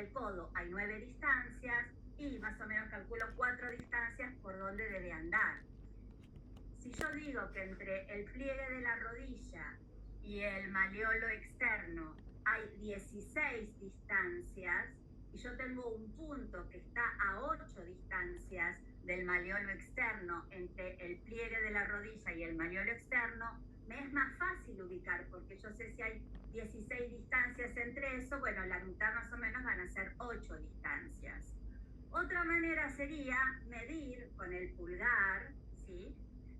el codo hay 9 distancias y más o menos calculo 4 distancias por donde debe andar. Si yo digo que entre el pliegue de la rodilla y el maleolo externo hay 16 distancias, y yo tengo un punto que está a 8 distancias del maleolo externo entre el pliegue de la rodilla y el maleolo externo, me es más fácil ubicar, porque yo sé si hay 16 distancias entre eso, bueno, la mitad más o menos van a ser 8 distancias. Otra manera sería medir con el pulgar, ¿sí?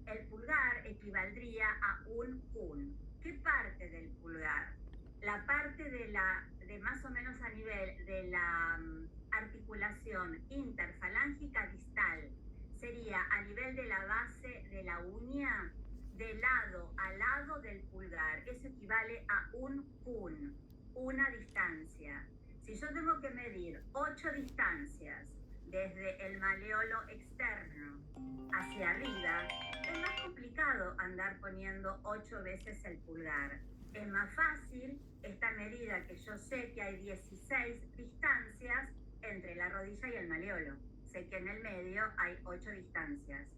El pulgar equivaldría a un kun. ¿Qué parte del pulgar? La parte de más o menos a nivel de la articulación interfalángica distal sería a nivel de la base de la uña, de lado a lado del pulgar. Eso equivale a un kun, una distancia. Si yo tengo que medir 8 distancias desde el maleolo externo hacia arriba, es más complicado andar poniendo 8 veces el pulgar. Es más fácil esta medida que yo sé que hay 16 distancias entre la rodilla y el maleolo. Sé que en el medio hay 8 distancias.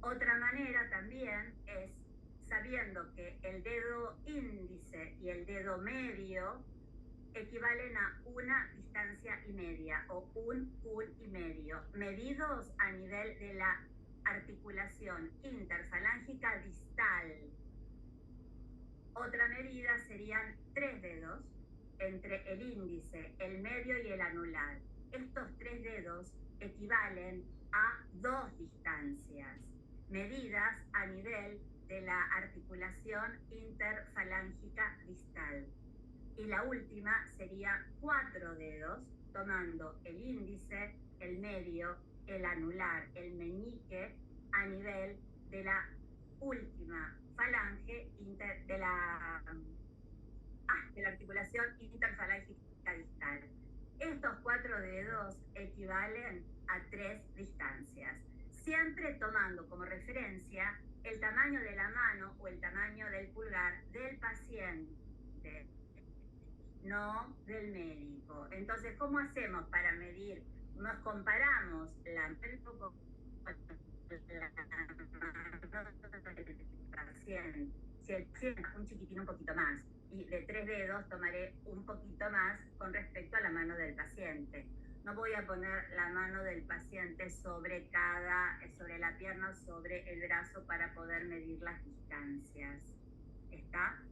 Otra manera también es sabiendo que el dedo índice y el dedo medio equivalen a una distancia y media o un kun y medio, medidos a nivel de la articulación interfalángica distal. Otra medida serían 3 dedos entre el índice, el medio y el anular. Estos 3 dedos equivalen a 2 distancias, medidas a nivel de la articulación interfalángica distal. Y la última sería 4 dedos, tomando el índice, el medio, el anular, el meñique, a nivel de la última falange de la articulación interfalángica distal. Estos 4 dedos equivalen a 3 distancias, siempre tomando como referencia el tamaño de la mano o el tamaño del pulgar del paciente, no del médico. Entonces, ¿cómo hacemos para medir? Nos comparamos la mano del paciente. Si el paciente es un chiquitín un poquito más y de 3 dedos tomaré un poquito más con respecto a la mano del paciente. No voy a poner la mano del paciente sobre la pierna o sobre el brazo para poder medir las distancias. ¿Está?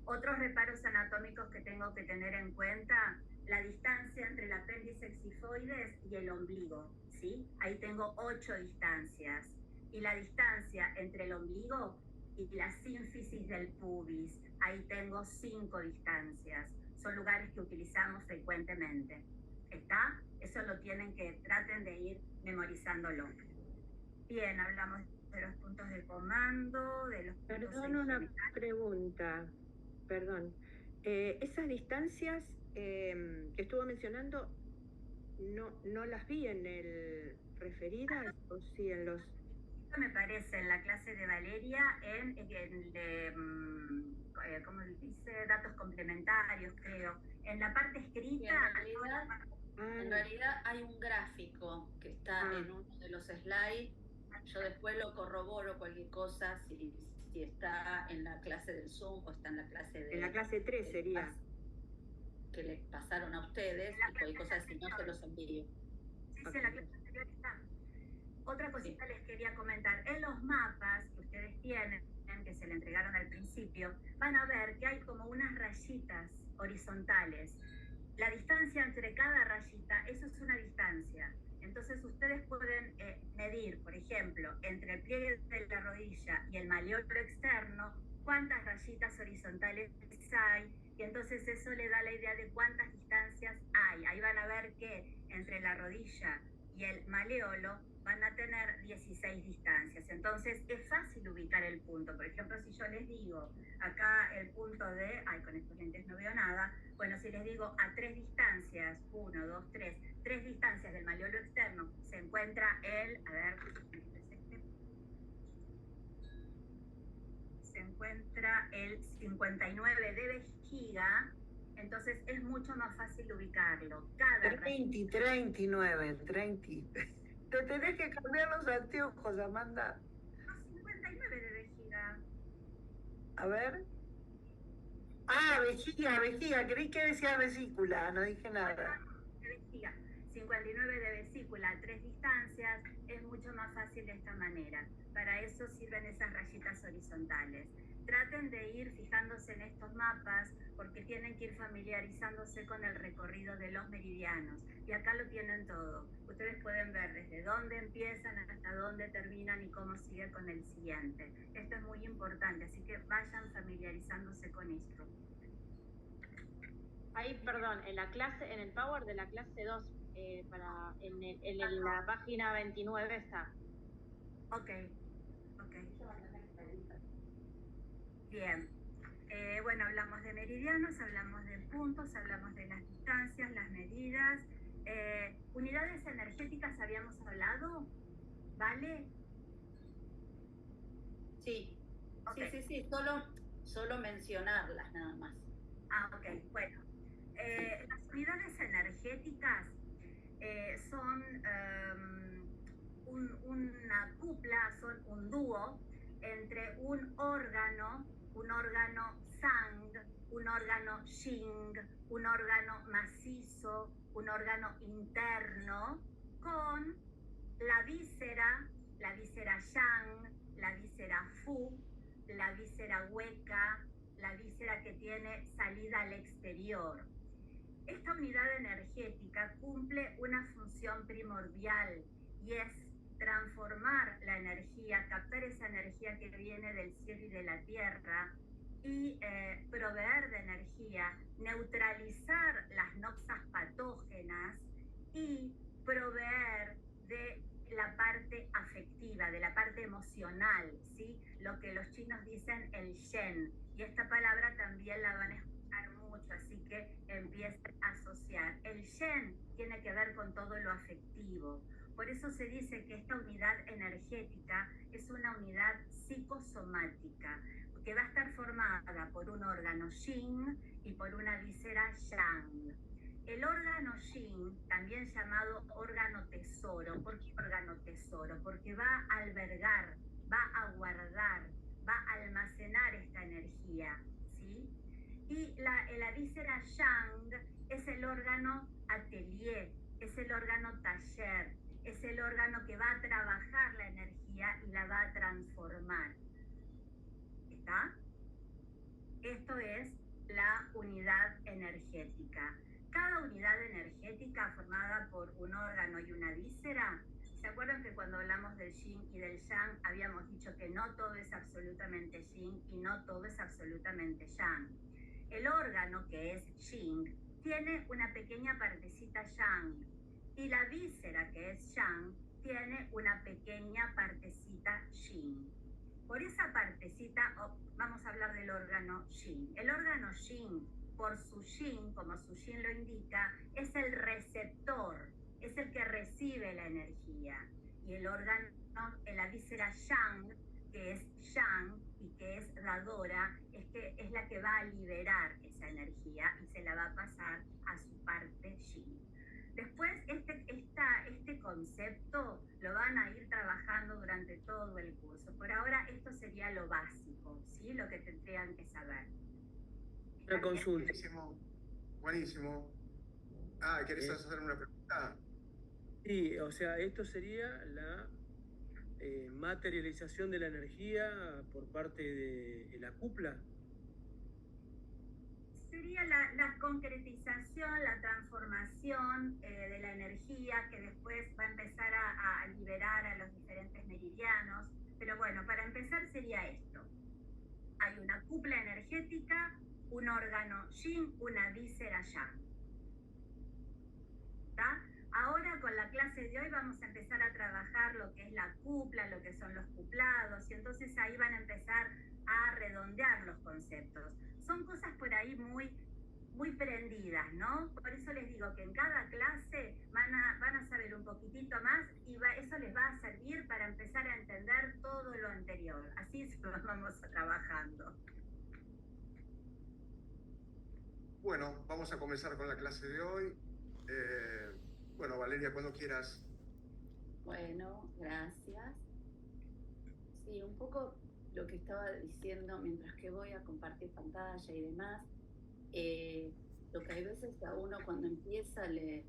Otros reparos anatómicos que tengo que tener en cuenta, la distancia entre el apéndice xifoides y el ombligo, ¿sí? Ahí tengo 8 distancias. Y la distancia entre el ombligo y la sínfisis del pubis, ahí tengo 5 distancias. Son lugares que utilizamos frecuentemente. ¿Está? Eso traten de ir memorizándolo. Bien, hablamos de los puntos de comando, de los puntos... Perdón, una pregunta. Perdón. Esas distancias que estuvo mencionando, no las vi en el referidas, o sí en los... Me parece en la clase de Valeria, ¿cómo dice? Datos complementarios, creo. En la parte escrita... En realidad hay un gráfico que está en uno de los slides. Yo después lo corroboro cualquier cosa, si está en la clase del Zoom o está en la clase de... En la clase 3 sería. Que les pasaron a ustedes, y cualquier cosa, si no, se los envío. Sí, en la clase anterior está. Otra cosita les quería comentar. En los mapas que ustedes tienen, que se le entregaron al principio, van a ver que hay como unas rayitas horizontales. La distancia entre cada rayita, eso es una distancia. Entonces ustedes pueden medir, por ejemplo, entre el pliegue de la rodilla y el maleolo externo, cuántas rayitas horizontales hay, y entonces eso le da la idea de cuántas distancias hay. Ahí van a ver que entre la rodilla y el maleolo van a tener 16 distancias. Entonces es fácil ubicar el punto. Por ejemplo, si yo les digo acá el punto de... con estos lentes no veo nada. Bueno, si les digo a 3 distancias, 1, 2, 3, 3 distancias del maleolo externo, se encuentra se encuentra el 59 de vejiga. Entonces es mucho más fácil ubicarlo. Cada 39. Te tenés que cambiar los anteojos, Amanda. No, 59 de vejiga. A ver. Ah, vejiga. Creí que decía vesícula, no dije nada. De vejiga. 59 de vesícula a 3 distancias, es mucho más fácil de esta manera. Para eso sirven esas rayitas horizontales. Traten de ir fijándose en estos mapas porque tienen que ir familiarizándose con el recorrido de los meridianos. Y acá lo tienen todo. Ustedes pueden ver desde dónde empiezan hasta dónde terminan y cómo sigue con el siguiente. Esto es muy importante, así que vayan familiarizándose con esto. Ahí, perdón, en el Power de la clase 2, la página 29 está. Ok. Bien. Bueno, hablamos de meridianos, hablamos de puntos, hablamos de las distancias, las medidas. Unidades energéticas habíamos hablado, ¿vale? Sí, Okay. sí, solo mencionarlas nada más. Ok, bueno. Las unidades energéticas son una cupla, son un dúo entre un órgano sang, un órgano Xing, un órgano macizo, un órgano interno, con la víscera yang, la víscera fu, la víscera hueca, la víscera que tiene salida al exterior. Esta unidad energética cumple una función primordial y es transformar la energía, captar esa energía que viene del cielo y de la tierra y proveer de energía, neutralizar las noxas patógenas y proveer de la parte afectiva, de la parte emocional, ¿sí? Lo que los chinos dicen el Shen, y esta palabra también la van a escuchar mucho, así que empiecen a asociar. El Shen tiene que ver con todo lo afectivo, por eso se dice que esta unidad energética es una unidad psicosomática, que va a estar formada por un órgano Yin y por una víscera Yang. El órgano Yin, también llamado órgano tesoro. ¿Por qué órgano tesoro? Porque va a albergar, va a guardar, va a almacenar esta energía, ¿sí? Y la víscera Yang es el órgano atelier, es el órgano taller, es el órgano que va a trabajar la energía y la va a transformar. ¿Está? Esto es la unidad energética. Cada unidad energética formada por un órgano y una víscera, ¿se acuerdan que cuando hablamos del yin y del yang habíamos dicho que no todo es absolutamente yin y no todo es absolutamente yang? El órgano, que es yin, tiene una pequeña partecita yang y la víscera, que es yang, tiene una pequeña partecita yin. Por esa partecita, vamos a hablar del órgano yin. El órgano yin, por su yin, como su yin lo indica, es el receptor, es el que recibe la energía. Y el órgano, la víscera yang, que es yang y que es dadora, es la que va a liberar esa energía y se la va a pasar a su parte yin. Después, este concepto lo van a ir trabajando durante todo el curso. Por ahora, esto sería lo básico, ¿sí? Lo que tendrían que saber. Una consulta. Buenísimo. ¿Querés hacer una pregunta? Sí, o sea, esto sería la materialización de la energía por parte de la cupla. Sería la concretización, la transformación de la energía que después va a empezar a liberar a los diferentes meridianos. Pero bueno, para empezar sería esto. Hay una cupla energética, un órgano yin, una víscera yang. ¿Está? Ahora con la clase de hoy vamos a empezar a trabajar lo que es la cupla, lo que son los cuplados, y entonces ahí van a empezar a redondear los conceptos. Son cosas por ahí muy prendidas, ¿no? Por eso les digo que en cada clase van a saber un poquitito más y eso les va a servir para empezar a entender todo lo anterior. Así es que vamos trabajando. Bueno, vamos a comenzar con la clase de hoy. Bueno, Valeria, cuando quieras. Bueno, gracias. Sí, un poco lo que estaba diciendo mientras que voy a compartir pantalla y demás, lo que hay veces a uno cuando empieza le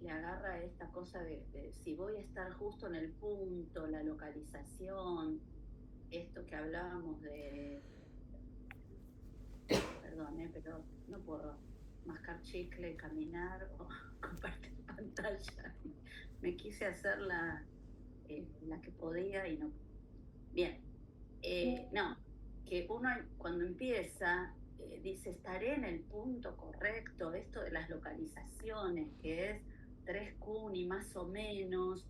agarra esta cosa de si voy a estar justo en el punto, la localización, esto que hablábamos de... Perdón, pero no puedo mascar chicle, caminar o compartir pantalla. Me quise hacer la que podía y no. Bien, no, que uno cuando empieza dice estaré en el punto correcto, esto de las localizaciones, que es 3 CUNY más o menos.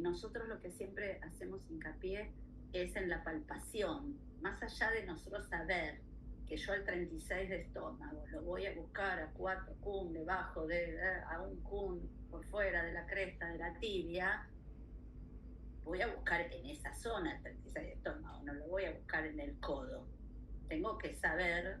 Nosotros lo que siempre hacemos hincapié es en la palpación, más allá de nosotros saber que yo al 36 de estómago lo voy a buscar a 4 CUN debajo a 1 CUN por fuera de la cresta de la tibia, voy a buscar en esa zona el 36 de estómago, no lo voy a buscar en el codo. Tengo que saber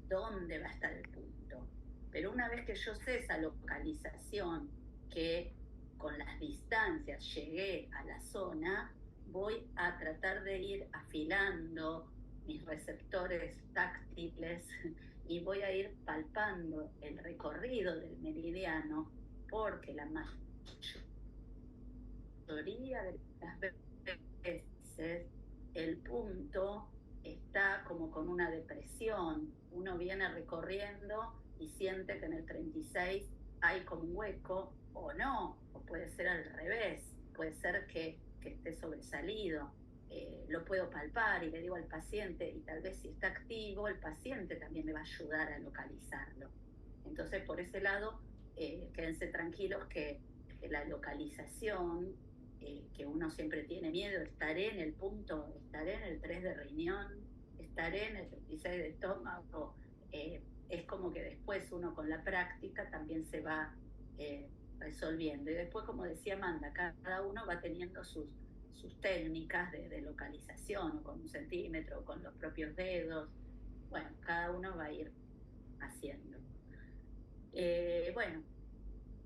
dónde va a estar el punto. Pero una vez que yo sé esa localización, que con las distancias llegué a la zona, voy a tratar de ir afilando mis receptores táctiles y voy a ir palpando el recorrido del meridiano, porque la mayoría de las veces el punto está como con una depresión. Uno viene recorriendo y siente que en el 36 hay como un hueco, o no, o puede ser al revés, puede ser que esté sobresalido. Lo puedo palpar y le digo al paciente, y tal vez si está activo, el paciente también me va a ayudar a localizarlo. Entonces, por ese lado, quédense tranquilos que la localización, que uno siempre tiene miedo, estaré en el punto, estaré en el 3 de riñón, estaré en el 36 de estómago, es como que después uno con la práctica también se va resolviendo. Y después, como decía Amanda, cada uno va teniendo sus técnicas de localización, o con 1 centímetro, o con los propios dedos. Bueno, cada uno va a ir haciendo. Bueno,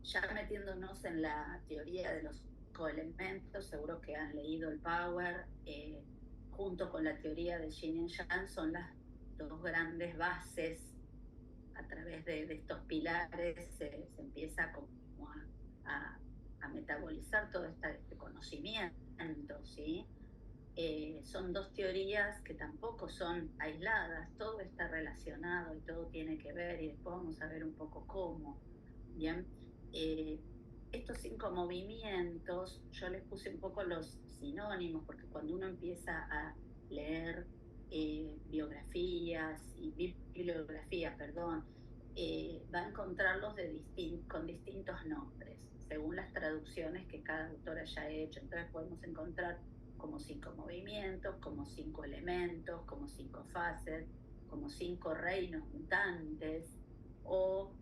ya metiéndonos en la teoría de los coelementos, seguro que han leído el Power, junto con la teoría de Yin y Yang, son las 2 grandes bases. A través de estos pilares se empieza como a metabolizar todo este conocimiento, ¿sí? Son 2 teorías que tampoco son aisladas, todo está relacionado y todo tiene que ver, y después vamos a ver un poco cómo. Bien, estos 5 movimientos, yo les puse un poco los sinónimos, porque cuando uno empieza a leer biografías y bibliografías, va a encontrarlos con distintos nombres, según las traducciones que cada autor haya hecho. Entonces podemos encontrar como 5 movimientos, como 5 elementos, como 5 fases, como 5 reinos mutantes, o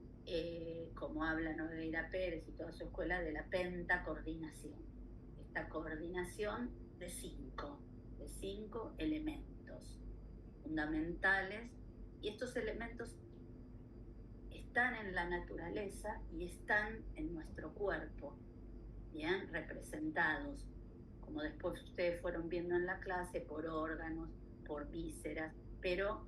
como habla Nogueira Pérez y toda su escuela, de la pentacoordinación. Esta coordinación de 5 elementos fundamentales, y estos elementos están en la naturaleza y están en nuestro cuerpo, bien representados, como después ustedes fueron viendo en la clase, por órganos, por vísceras, pero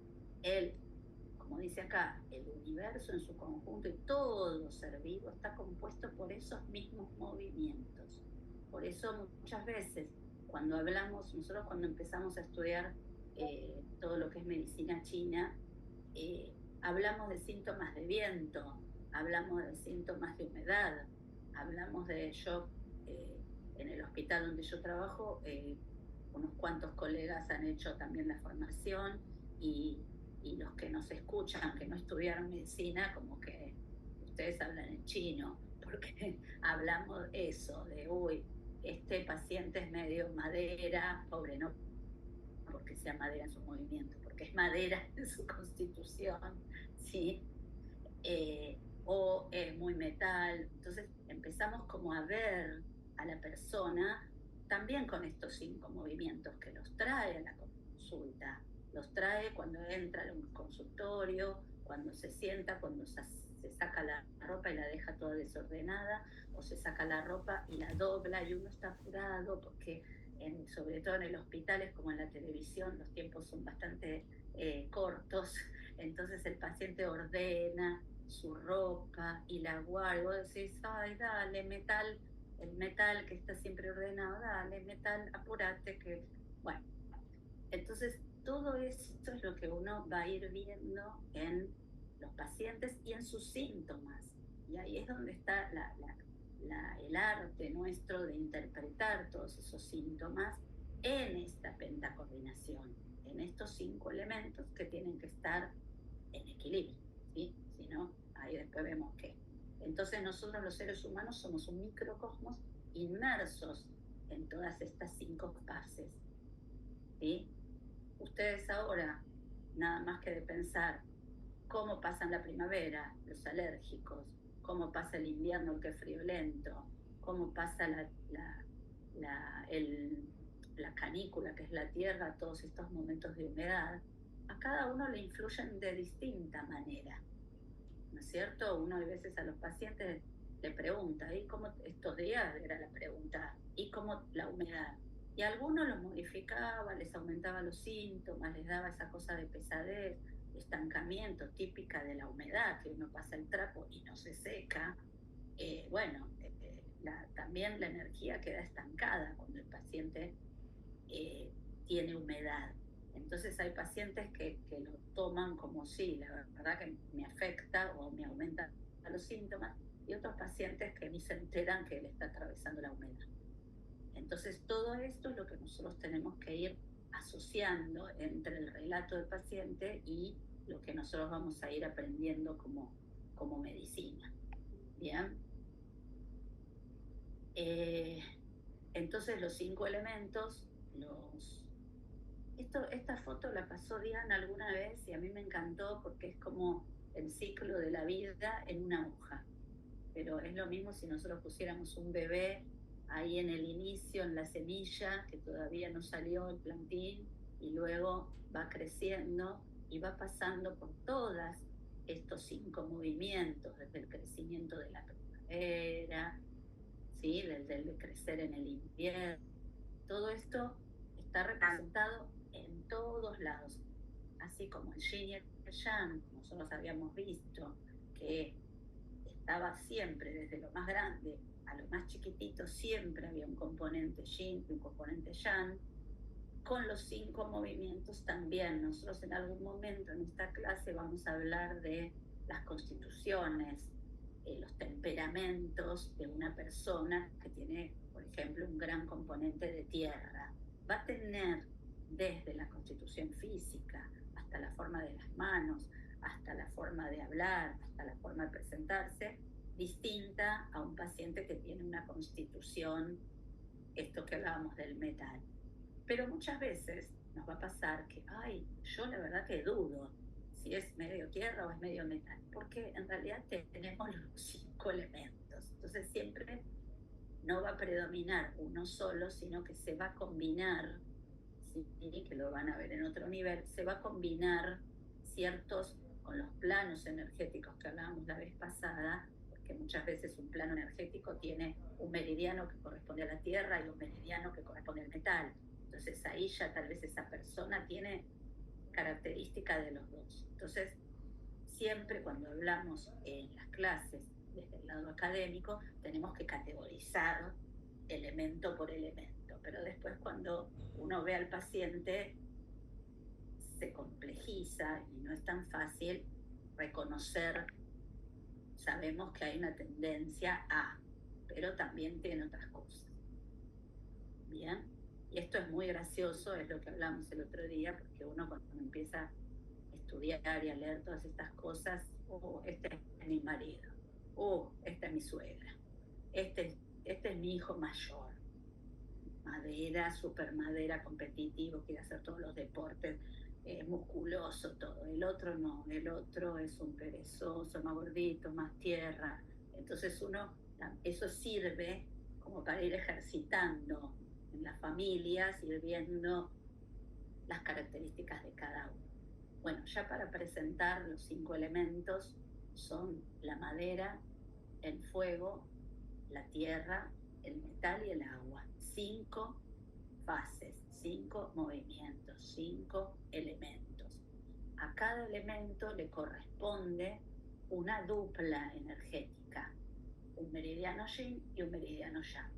como dice acá, el universo en su conjunto y todo ser vivo está compuesto por esos mismos movimientos. Por eso muchas veces cuando hablamos, nosotros cuando empezamos a estudiar todo lo que es medicina china, hablamos de síntomas de viento, hablamos de síntomas de humedad, hablamos de en el hospital donde yo trabajo, unos cuantos colegas han hecho también la formación, y los que nos escuchan, que no estudiaron medicina, como que ustedes hablan en chino, porque hablamos eso, de este paciente es medio madera, pobre, no porque sea madera en su movimiento, porque es madera en su constitución, ¿sí? O es muy metal. Entonces empezamos como a ver a la persona también con estos 5 movimientos que los trae a la consulta, los trae cuando entra a un consultorio, cuando se sienta, cuando se saca la ropa y la deja toda desordenada, o se saca la ropa y la dobla y uno está apurado porque sobre todo en el hospital es como en la televisión, los tiempos son bastante cortos, entonces el paciente ordena su ropa y la guarda, y vos decís, ay, dale, metal, el metal que está siempre ordenado, dale, metal, apúrate, que, bueno, entonces todo esto es lo que uno va a ir viendo en los pacientes y en sus síntomas, y ahí es donde está el arte nuestro de interpretar todos esos síntomas en esta pentacoordinación, en estos 5 elementos que tienen que estar en equilibrio, ¿sí? Si no, ahí después vemos que. Entonces nosotros los seres humanos somos un microcosmos inmersos en todas estas 5 fases, ¿sí? Ustedes ahora, nada más que de pensar cómo pasan la primavera, los alérgicos, cómo pasa el invierno, que es friolento, cómo pasa la canícula, que es la tierra, todos estos momentos de humedad, a cada uno le influyen de distinta manera, ¿no es cierto? Uno a veces a los pacientes le pregunta, ¿y cómo estos días? Era la pregunta, ¿y cómo la humedad? Y a algunos los modificaba, les aumentaba los síntomas, les daba esa cosa de pesadez, estancamiento típica de la humedad, que uno pasa el trapo y no se seca. También la energía queda estancada cuando el paciente tiene humedad. Entonces hay pacientes que lo toman como sí, la verdad que me afecta o me aumenta los síntomas, y otros pacientes que ni se enteran que le está atravesando la humedad. Entonces todo esto es lo que nosotros tenemos que ir asociando entre el relato del paciente y lo que nosotros vamos a ir aprendiendo como medicina. Bien. Entonces los 5 elementos, esta foto la pasó Diana alguna vez y a mí me encantó porque es como el ciclo de la vida en una hoja. Pero es lo mismo si nosotros pusiéramos un bebé ahí en el inicio, en la semilla, que todavía no salió el plantín, y luego va creciendo y va pasando por todos estos 5 movimientos, desde el crecimiento de la primavera, ¿sí? Desde el de crecer en el invierno. Todo esto está representado en todos lados, así como el yin y el yang, como nosotros habíamos visto, que estaba siempre, desde lo más grande a lo más chiquitito, siempre había un componente yin y un componente yang. Con los 5 movimientos también. Nosotros en algún momento en esta clase vamos a hablar de las constituciones, los temperamentos de una persona que tiene, por ejemplo, un gran componente de tierra. Va a tener desde la constitución física hasta la forma de las manos, hasta la forma de hablar, hasta la forma de presentarse, distinta a un paciente que tiene una constitución, esto que hablábamos del metal. Pero muchas veces nos va a pasar que, ay, yo la verdad que dudo si es medio tierra o es medio metal, porque en realidad tenemos los 5 elementos. Entonces siempre no va a predominar uno solo, sino que se va a combinar, ¿sí? Que lo van a ver en otro nivel, se va a combinar ciertos con los planos energéticos que hablábamos la vez pasada, porque muchas veces un plano energético tiene un meridiano que corresponde a la tierra y un meridiano que corresponde al metal. Entonces ahí ya tal vez esa persona tiene característica de los dos. Entonces siempre cuando hablamos en las clases desde el lado académico tenemos que categorizar elemento por elemento, pero después cuando uno ve al paciente se complejiza y no es tan fácil reconocer. Sabemos que hay una tendencia a, pero también tiene otras cosas. Bien, y esto es muy gracioso, es lo que hablamos el otro día, porque uno cuando empieza a estudiar y a leer todas estas cosas, este es mi marido, esta es mi suegra, este es mi hijo mayor, madera, super madera, competitivo, quiere hacer todos los deportes, musculoso, todo. El otro no, el otro es un perezoso, más gordito, más tierra. Entonces eso sirve como para ir ejercitando en las familias, ir viendo las características de cada uno. Bueno, ya para presentar los 5 elementos son la madera, el fuego, la tierra, el metal y el agua. 5 fases, 5 movimientos, 5 elementos. A cada elemento le corresponde una dupla energética, un meridiano yin y un meridiano yang.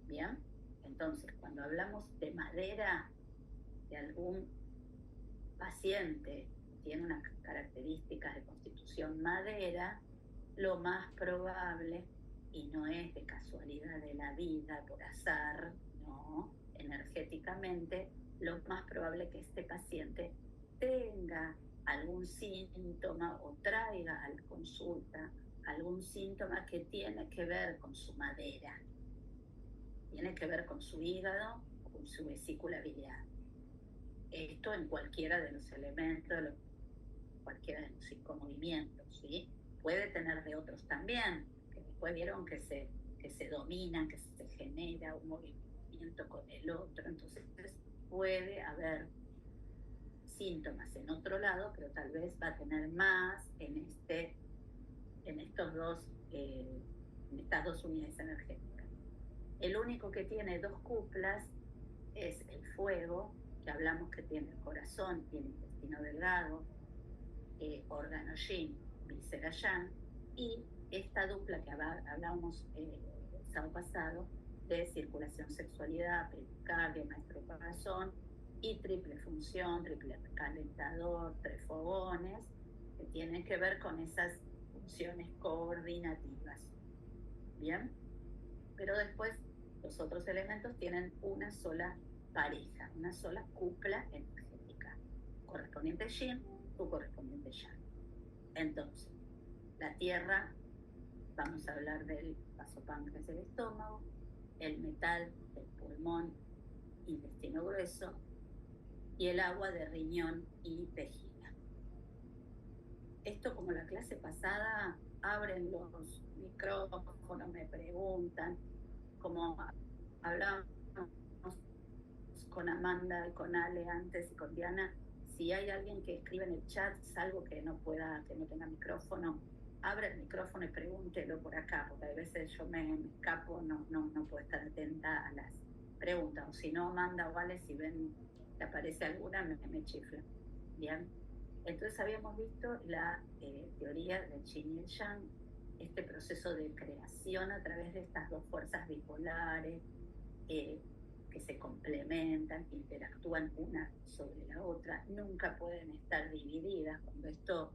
¿Bien? Entonces, cuando hablamos de madera, de algún paciente que tiene unas características de constitución madera, lo más probable, y no es de casualidad de la vida, por azar, no, energéticamente, lo más probable que este paciente tenga algún síntoma o traiga a la consulta algún síntoma que tiene que ver con su madera, tiene que ver con su hígado o con su vesícula biliar. Esto en cualquiera de los elementos, cualquiera de los 5 movimientos, ¿sí? Puede tener de otros también, que después vieron que se dominan, que se genera un movimiento con el otro, entonces puede haber síntomas en otro lado, pero tal vez va a tener más en estas dos unidades energéticas. El único que tiene 2 cuplas es el fuego, que hablamos que tiene el corazón y el intestino delgado, órgano yin, víscera yang, y esta dupla que hablábamos el sábado pasado de circulación, sexualidad, pericardio, maestro corazón, y triple función, triple calentador, 3 fogones, que tienen que ver con esas funciones coordinativas. ¿Bien? Pero después los otros elementos tienen una sola pareja, una sola cupla energética, correspondiente yin o correspondiente yang. Entonces, la tierra, vamos a hablar del vasopáncreas del estómago, el metal del pulmón, intestino grueso, y el agua de riñón y vejiga. Esto, como la clase pasada, abren los micrófonos, me preguntan, como hablábamos con Amanda y con Ale antes y con Diana, si hay alguien que escribe en el chat, salvo que no tenga micrófono, abra el micrófono y pregúntelo por acá, porque a veces yo me escapo, no puedo estar atenta a las preguntas, o si no, Amanda o Ale, si ven que aparece alguna, me chiflan. Bien, entonces habíamos visto la teoría del yin y el yang, este proceso de creación a través de estas 2 fuerzas bipolares que se complementan, que interactúan una sobre la otra, nunca pueden estar divididas. Cuando esto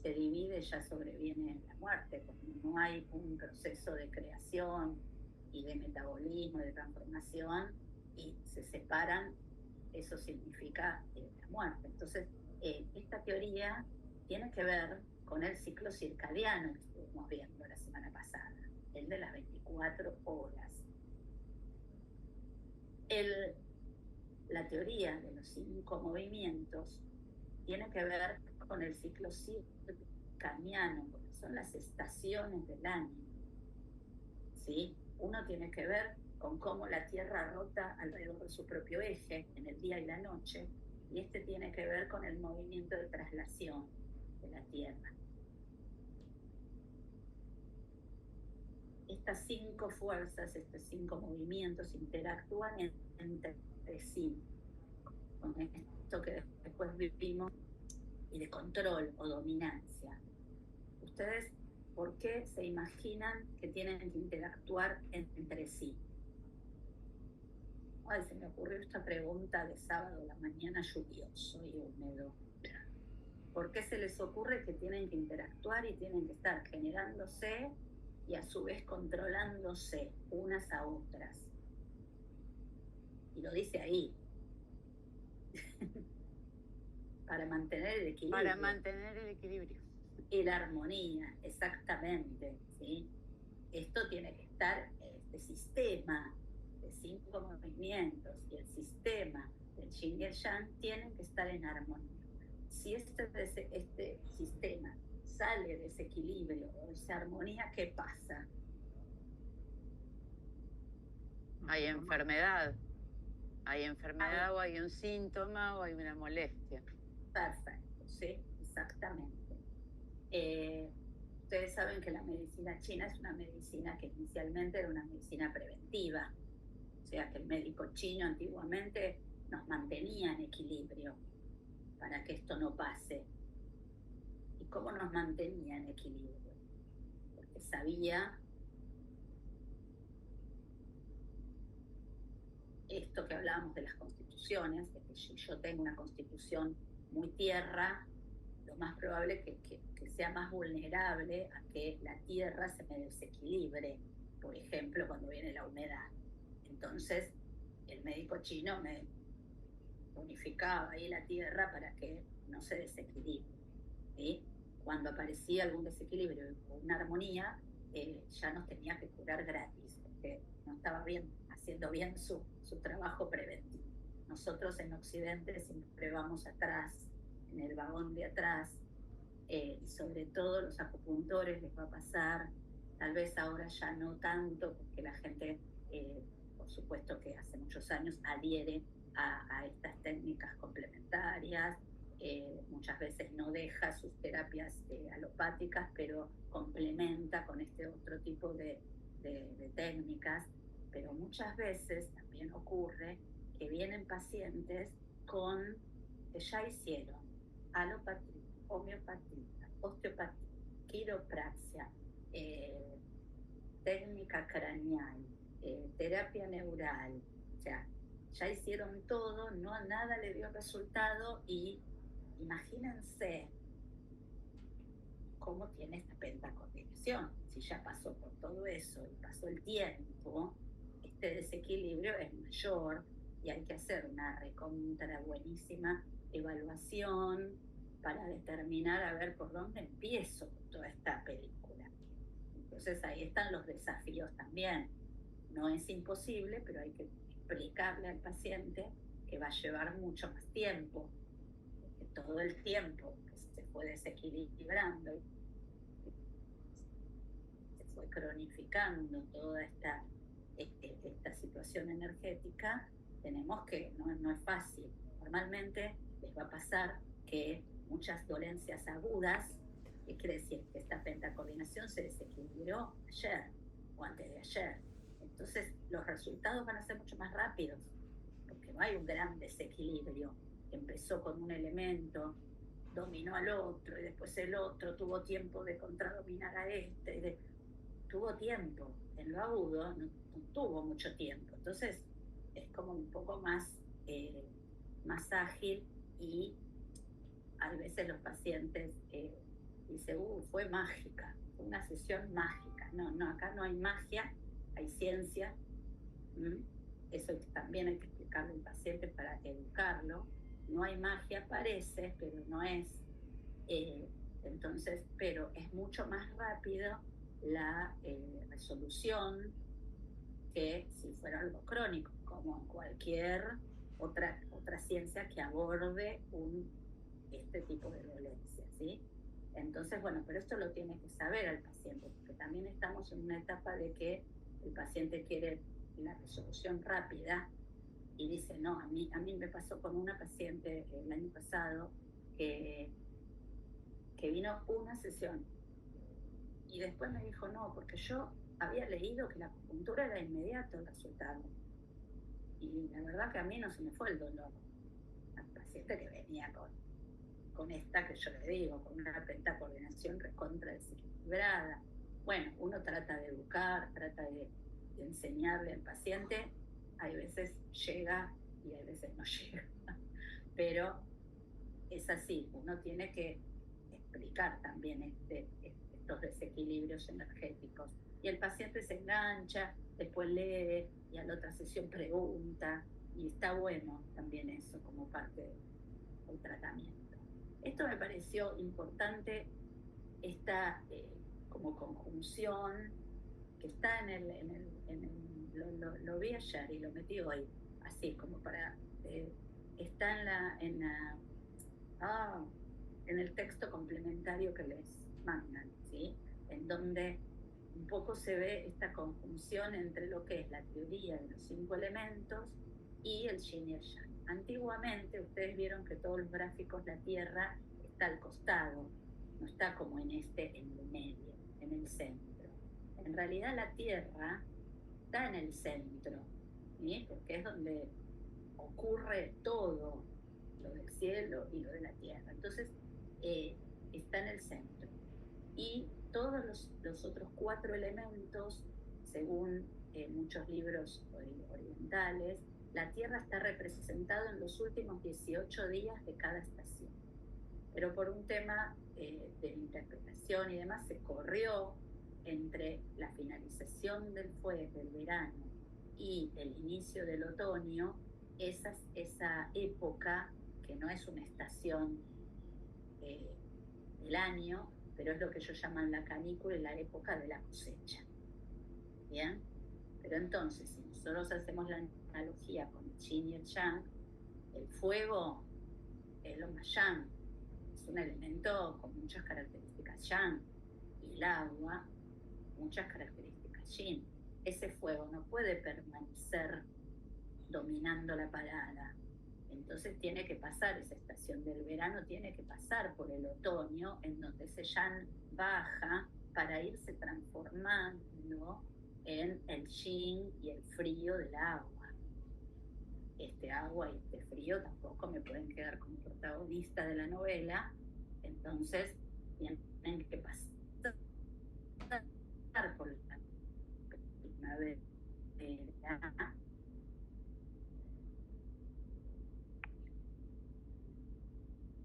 se divide ya sobreviene la muerte, cuando no hay un proceso de creación y de metabolismo, de transformación, y se separan, eso significa la muerte. Entonces, esta teoría tiene que ver con el ciclo circadiano que estuvimos viendo la semana pasada, el de las 24 horas. La teoría de los 5 movimientos tiene que ver con el ciclo circadiano, porque son las estaciones del año, ¿sí? Uno tiene que ver con cómo la Tierra rota alrededor de su propio eje en el día y la noche, y este tiene que ver con el movimiento de traslación de la Tierra. Estas 5 fuerzas, estos 5 movimientos interactúan entre sí, con esto que después vivimos, y de control o dominancia. ¿Ustedes por qué se imaginan que tienen que interactuar entre sí? Ay, se me ocurrió esta pregunta de sábado a la mañana lluvioso y húmedo. ¿Por qué se les ocurre que tienen que interactuar y tienen que estar generándose y a su vez controlándose unas a otras? Y lo dice ahí. Para mantener el equilibrio. Para mantener el equilibrio. Y la armonía, exactamente, ¿sí? Esto tiene que estar, este sistema de 5 movimientos y el sistema del yin y el yang tienen que estar en armonía. Si este sistema sale de ese equilibrio o de esa armonía, ¿qué pasa? Hay enfermedad. Hay enfermedad o hay un síntoma o hay una molestia. Perfecto, sí, exactamente. Ustedes saben que la medicina china es una medicina que inicialmente era una medicina preventiva, o sea que el médico chino antiguamente nos mantenía en equilibrio para que esto no pase. ¿Y cómo nos mantenía en equilibrio? Porque sabía esto que hablábamos de las constituciones, de que si yo tengo una constitución muy tierra, lo más probable es que sea más vulnerable a que la tierra se me desequilibre, por ejemplo, cuando viene la humedad. Entonces, el médico chino me bonificaba ahí la tierra para que no se desequilibre. ¿Sí? Cuando aparecía algún desequilibrio o una armonía, ya nos tenía que curar gratis, porque no estaba bien, haciendo bien su trabajo preventivo. Nosotros en Occidente siempre vamos atrás, en el vagón de atrás, y sobre todo los acupuntores les va a pasar, tal vez ahora ya no tanto, porque la gente, por supuesto que hace muchos años adhiere a estas técnicas complementarias, muchas veces no deja sus terapias alopáticas, pero complementa con este otro tipo de técnicas, pero muchas veces también ocurre que vienen pacientes que ya hicieron alopatía, homeopatía, osteopatía, quiropraxia, técnica craneal, terapia neural, o sea, ya hicieron todo, nada le dio resultado y imagínense cómo tiene esta pentacoordinación. Si ya pasó por todo eso y pasó el tiempo, este desequilibrio es mayor y hay que hacer una recontra buenísima evaluación para determinar a ver por dónde empiezo con toda esta película. Entonces ahí están los desafíos también. No es imposible, pero hay que explicarle al paciente que va a llevar mucho más tiempo, porque todo el tiempo que se fue desequilibrando, se fue cronificando toda esta situación energética, tenemos que, no es fácil. Normalmente les va a pasar que muchas dolencias agudas, que quiere decir que esta pentacoordinación se desequilibró ayer o antes de ayer. Entonces los resultados van a ser mucho más rápidos, porque no hay un gran desequilibrio. Empezó con un elemento, dominó al otro, y después el otro tuvo tiempo de contradominar a este, tuvo tiempo. En lo agudo no tuvo mucho tiempo. Entonces es como un poco más ágil, y a veces los pacientes dicen, fue mágica, fue una sesión mágica. No, acá no hay magia, hay ciencia. Eso también hay que explicarle al paciente para educarlo. No hay magia, parece, pero no es. Entonces, pero es mucho más rápido la resolución que si fuera algo crónico, como en cualquier otra ciencia que aborde este tipo de dolencia, ¿sí? Entonces, bueno, pero esto lo tiene que saber el paciente, porque también estamos en una etapa de que el paciente quiere la resolución rápida y dice, no, a mí me pasó con una paciente el año pasado que vino una sesión y después me dijo, no, porque yo había leído que la acupuntura era inmediato el resultado. Y la verdad que a mí no se me fue el dolor. La paciente que venía con esta que yo le digo, con una pentacoordinación recontra desequilibrada. Bueno, uno trata de educar, trata de enseñarle al paciente. Hay veces llega y hay veces no llega. Pero es así, uno tiene que explicar también estos desequilibrios energéticos. Y el paciente se engancha, después lee y a la otra sesión pregunta, y está bueno también eso como parte del tratamiento. Esto me pareció importante, esta como conjunción que está lo vi ayer y lo metí hoy, así como para, está en el texto complementario que les mandan, ¿sí? En donde un poco se ve esta conjunción entre lo que es la teoría de los 5 elementos y el yin y el yang. Antiguamente ustedes vieron que todos los gráficos la Tierra está al costado, no está como en el medio, en el centro. En realidad la Tierra está en el centro, ¿sí? Porque es donde ocurre todo, lo del cielo y lo de la Tierra. Entonces, está en el centro. Y todos los otros 4 elementos, según muchos libros orientales, la Tierra está representada en los últimos 18 días de cada estación. Pero por un tema de interpretación y demás, se corrió entre la finalización del verano y el inicio del otoño, esa época, que no es una estación del año, pero es lo que ellos llaman la canícula y la época de la cosecha. ¿Bien? Pero entonces, si nosotros hacemos la analogía con el yin y el yang, el fuego es lo más yang, es un elemento con muchas características yang, y el agua, muchas características yin. Ese fuego no puede permanecer dominando la parada. Entonces tiene que pasar esa estación del verano, tiene que pasar por el otoño, en donde ese yang baja para irse transformando en el yin y el frío del agua. Este agua y este frío tampoco me pueden quedar como protagonista de la novela, entonces tienen que pasar por la primavera,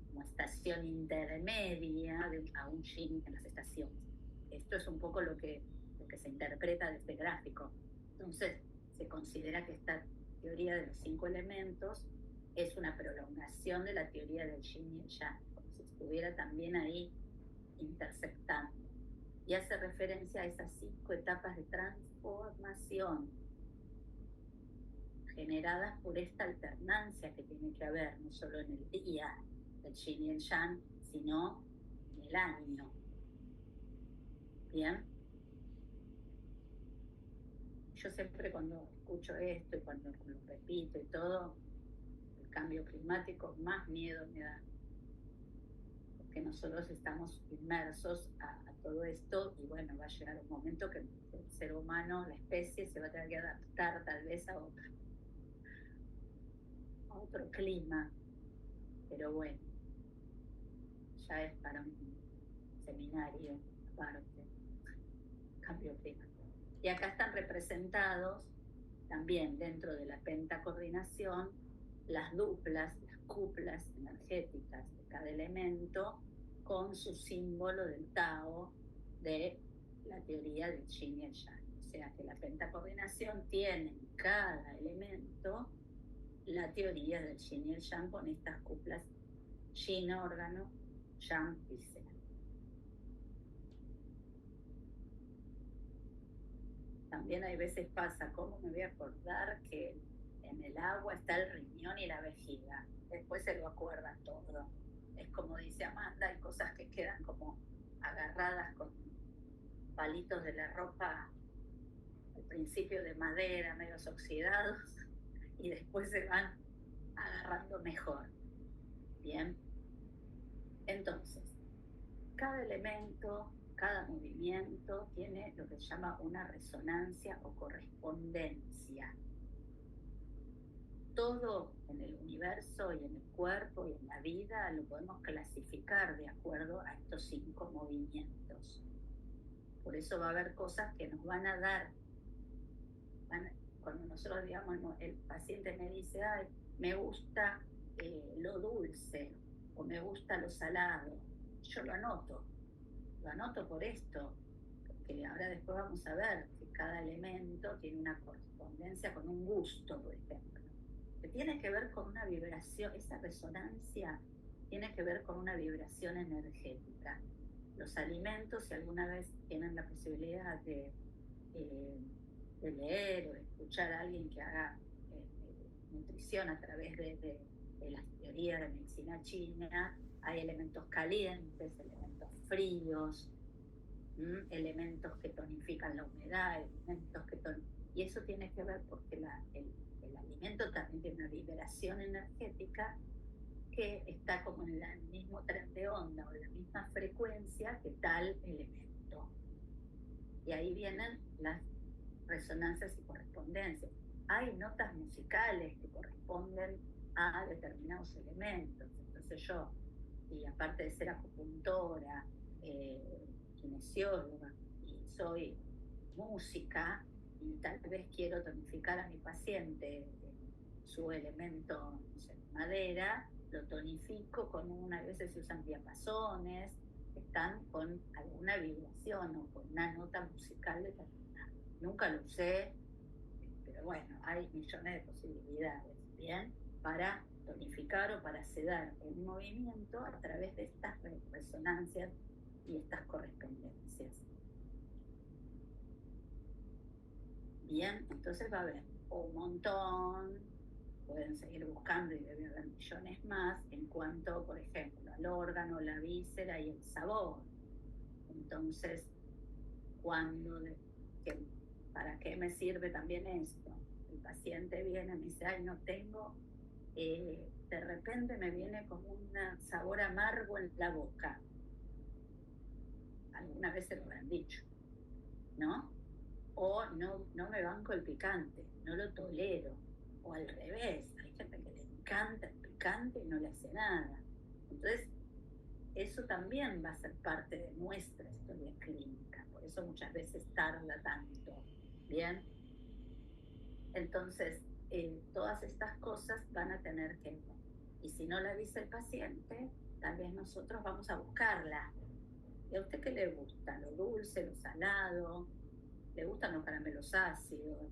como estación intermedia a un yin en las estaciones. Esto es un poco lo que se interpreta de este gráfico. Entonces, se considera que esta teoría de los 5 elementos es una prolongación de la teoría del yin y el yang, como si estuviera también ahí interceptando. Y hace referencia a esas 5 etapas de transformación generadas por esta alternancia que tiene que haber, no solo en el día del yin y el yang, sino en el año. ¿Bien? Yo siempre cuando escucho esto y cuando lo repito y todo, el cambio climático, más miedo me da. Porque nosotros estamos inmersos a todo esto y bueno, va a llegar un momento que el ser humano, la especie, se va a tener que adaptar tal vez a otro clima. Pero bueno, ya es para un seminario aparte, cambio climático. Y acá están representados también dentro de la pentacoordinación las duplas, las cuplas energéticas de cada elemento con su símbolo del Tao de la teoría del Yin y el Yang. O sea que la pentacoordinación tiene en cada elemento la teoría del Yin y el Yang con estas cuplas Yin órgano, Yang víscera. También hay veces pasa, ¿cómo me voy a acordar que en el agua está el riñón y la vejiga? Después se lo acuerdan todo. Es como dice Amanda, hay cosas que quedan como agarradas con palitos de la ropa, al principio de madera, medios oxidados, y después se van agarrando mejor. Bien. Entonces, cada elemento, cada movimiento tiene lo que se llama una resonancia o correspondencia. Todo en el universo y en el cuerpo y en la vida lo podemos clasificar de acuerdo a estos 5 movimientos. Por eso va a haber cosas que nos van a dar, cuando nosotros digamos, el paciente me dice, ay, me gusta lo dulce o me gusta lo salado, yo lo anoto por esto, porque ahora después vamos a ver que cada elemento tiene una correspondencia con un gusto, por ejemplo, que tiene que ver con una vibración, esa resonancia tiene que ver con una vibración energética. Los alimentos, si alguna vez tienen la posibilidad de leer o de escuchar a alguien que haga nutrición a través de las teorías de medicina china, hay elementos calientes, elementos fríos, elementos que tonifican la humedad, elementos que Y eso tiene que ver porque el alimento también tiene una vibración energética que está como en el mismo tren de onda o en la misma frecuencia que tal elemento. Y ahí vienen las resonancias y correspondencias. Hay notas musicales que corresponden a determinados elementos. Entonces yo, y aparte de ser acupuntora, kinesióloga, y soy música, y tal vez quiero tonificar a mi paciente su elemento, no sé, madera, lo tonifico con a veces se usan diapasones que están con alguna vibración o con una nota musical determinada. Nunca lo usé, pero bueno, hay millones de posibilidades, ¿bien? Para tonificar o para sedar el movimiento a través de estas resonancias y estas correspondencias. Bien, entonces va a haber un montón, pueden seguir buscando y debe haber millones más en cuanto, por ejemplo, al órgano, la víscera y el sabor. Entonces, ¿para qué me sirve también esto? El paciente viene y me dice, ay, no tengo, de repente me viene como un sabor amargo en la boca. Algunas veces lo han dicho, ¿no? O no me banco el picante, no lo tolero. O al revés, hay gente que le encanta el picante y no le hace nada. Entonces, eso también va a ser parte de nuestra historia clínica, por eso muchas veces tarda tanto, ¿bien? Entonces, todas estas cosas van a tener que ver. Y si no la dice el paciente, tal vez nosotros vamos a buscarla. ¿Y a usted qué le gusta? ¿Lo dulce, lo salado? ¿Le gustan los caramelos ácidos?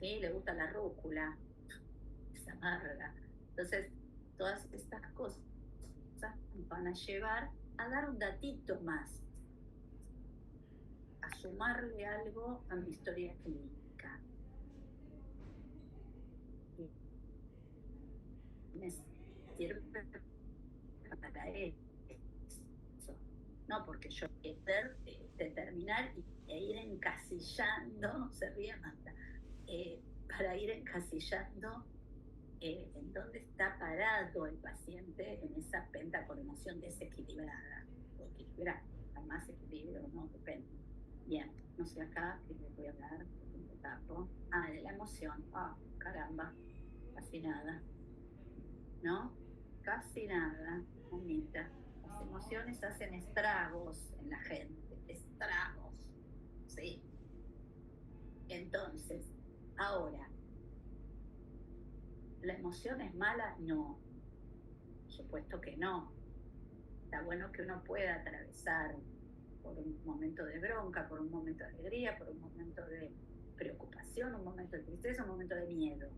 ¿Sí? ¿Le gusta la rúcula? Es amarga. Entonces, todas estas cosas van a llevar a dar un datito más, a sumarle algo a mi historia clínica. Y me sirve para eso. No, porque yo quiero determinar e ir encasillando, se ríe Marta, para ir encasillando en dónde está parado el paciente en esa pentacoordinación desequilibrada o equilibrada, más equilibrio, no, depende. Bien, no sé acá que les voy a hablar, me tapo. De la emoción, caramba, casi nada, ¿no? Casi nada, mamita. Las emociones hacen estragos en la gente, estragos, ¿sí? Entonces, ahora, ¿la emoción es mala? No, por supuesto que no. Está bueno que uno pueda atravesar por un momento de bronca, por un momento de alegría, por un momento de preocupación, un momento de tristeza, un momento de miedo,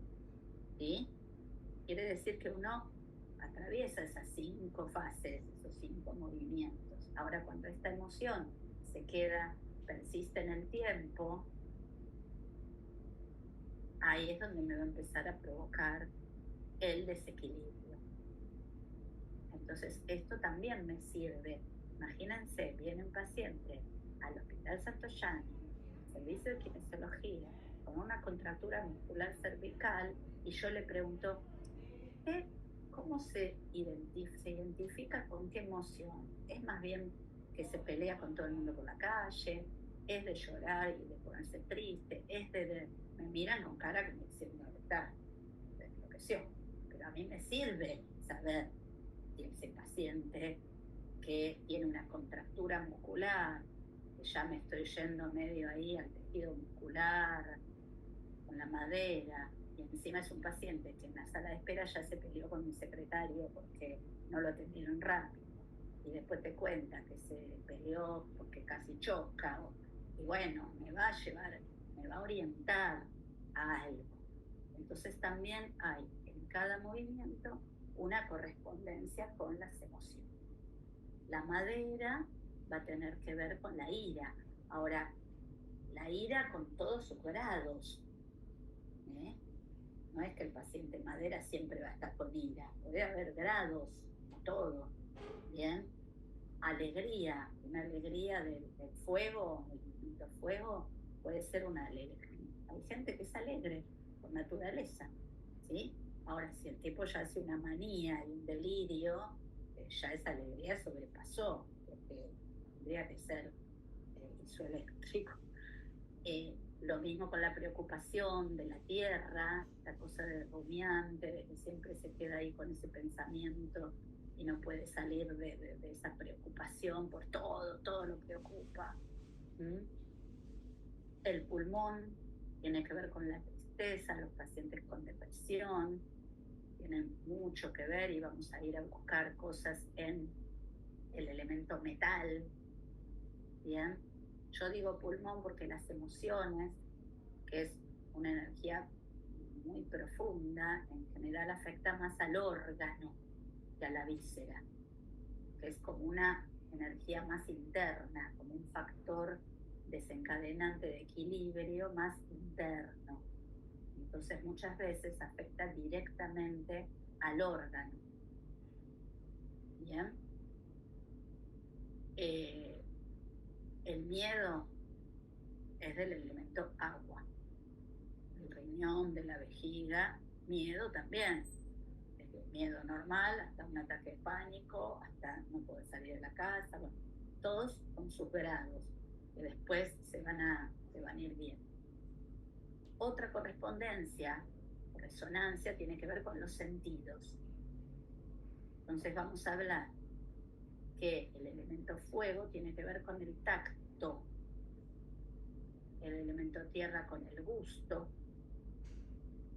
¿sí? Quiere decir que uno atraviesa esas 5 fases, esos 5 movimientos. Ahora, cuando esta emoción persiste en el tiempo, ahí es donde me va a empezar a provocar el desequilibrio. Entonces, esto también me sirve. Imagínense, viene un paciente al Hospital Santoyani, servicio de kinesiología, con una contractura muscular cervical, y yo le pregunto, ¿cómo se identifica con qué emoción? ¿Es más bien que se pelea con todo el mundo por la calle? ¿Es de llorar y de ponerse triste? Me miran con cara que me dicen, no, está de enloqueció. Pero a mí me sirve saber si ese paciente que tiene una contractura muscular, que ya me estoy yendo medio ahí al tejido muscular, con la madera, y encima es un paciente que en la sala de espera ya se peleó con mi secretario porque no lo atendieron rápido, y después te cuenta que se peleó porque casi choca, y bueno, me va a orientar a algo. Entonces también hay en cada movimiento una correspondencia con las emociones. La madera va a tener que ver con la ira. Ahora, la ira con todos sus grados, ¿eh? No es que el paciente madera siempre va a estar con ira, puede haber grados, todo, ¿bien? Alegría, una alegría del fuego, el fuego, puede ser una alegre. Hay gente que es alegre por naturaleza, ¿sí? Ahora, si el tipo ya hace una manía y un delirio, ya esa alegría sobrepasó, porque tendría que ser isoeléctrico. Lo mismo con la preocupación de la tierra, la cosa del rumiante, de que siempre se queda ahí con ese pensamiento y no puede salir de esa preocupación por todo lo preocupa. El pulmón tiene que ver con la tristeza, los pacientes con depresión tienen mucho que ver, y vamos a ir a buscar cosas en el elemento metal. Bien, yo digo pulmón porque las emociones, que es una energía muy profunda, en general afecta más al órgano que a la víscera, que es como una energía más interna, como un factor desencadenante de equilibrio más interno. Entonces muchas veces afecta directamente al órgano. Bien. El miedo es del elemento agua. El riñón, de la vejiga, miedo también. Desde miedo normal hasta un ataque de pánico, hasta no poder salir de la casa. Bueno, todos con sus grados, que después se van a ir bien. Otra correspondencia, resonancia, tiene que ver con los sentidos. Entonces vamos a hablar que el elemento fuego tiene que ver con el tacto, el elemento tierra con el gusto,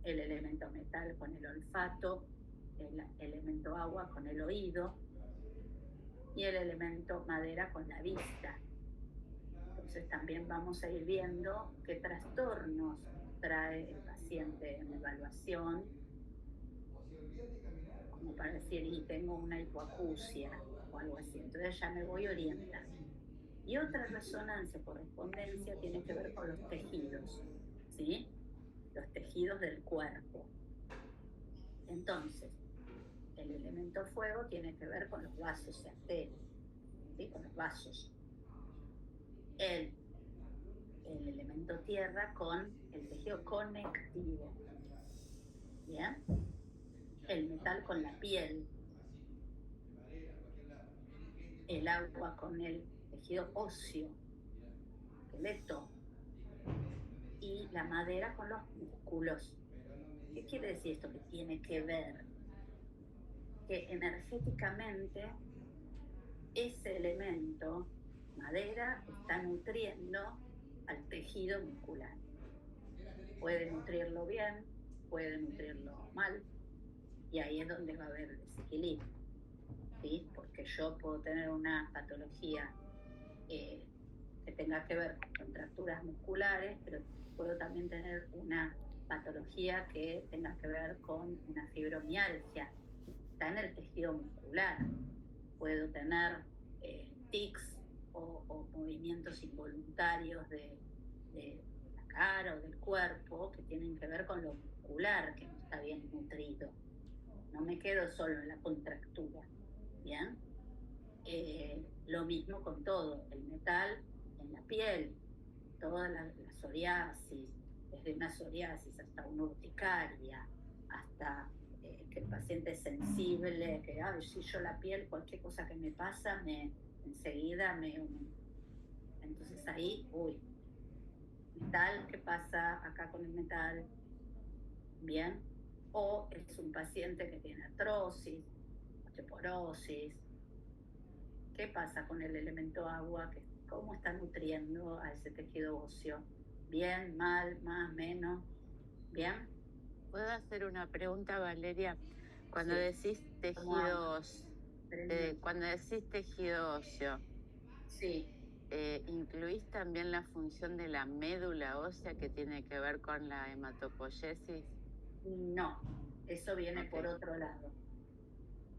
el elemento metal con el olfato, el elemento agua con el oído y el elemento madera con la vista. Entonces también vamos a ir viendo qué trastornos trae el paciente en la evaluación, como para decir, y tengo una hipoacusia o algo así. Entonces ya me voy orientando. Y otra resonancia, correspondencia, tiene que ver con los tejidos, ¿sí? Los tejidos del cuerpo. Entonces, el elemento fuego tiene que ver con los vasos y arterias, ¿sí? Con los vasos. El elemento tierra con el tejido conectivo, ¿bien? El metal con la piel, el agua con el tejido óseo, esqueleto, y la madera con los músculos. ¿Qué quiere decir esto que tiene que ver? Que energéticamente ese elemento, madera, está nutriendo al tejido muscular. Puede nutrirlo bien, puede nutrirlo mal, y ahí es donde va a haber desequilibrio, ¿sí? Porque yo puedo tener una patología que tenga que ver con contracturas musculares, pero puedo también tener una patología que tenga que ver con una fibromialgia, está en el tejido muscular. Puedo tener tics o movimientos involuntarios de la cara o del cuerpo que tienen que ver con lo muscular, que no está bien nutrido. No me quedo solo en la contractura, ¿bien? Lo mismo con todo, el metal en la piel, toda la psoriasis, desde una psoriasis hasta una urticaria, hasta que el paciente es sensible, que si yo la piel, cualquier cosa que me pasa, enseguida entonces ahí, metal, ¿qué pasa acá con el metal? Bien. O es un paciente que tiene artrosis, osteoporosis. ¿Qué pasa con el elemento agua? ¿Cómo está nutriendo a ese tejido óseo? ¿Bien, mal, más, menos? ¿Bien? ¿Puedo hacer una pregunta, Valeria? Cuando Sí. decís tejidos, cuando decís tejido óseo, sí. ¿incluís también la función de la médula ósea que tiene que ver con la hematopoiesis? No, eso viene por otro lado.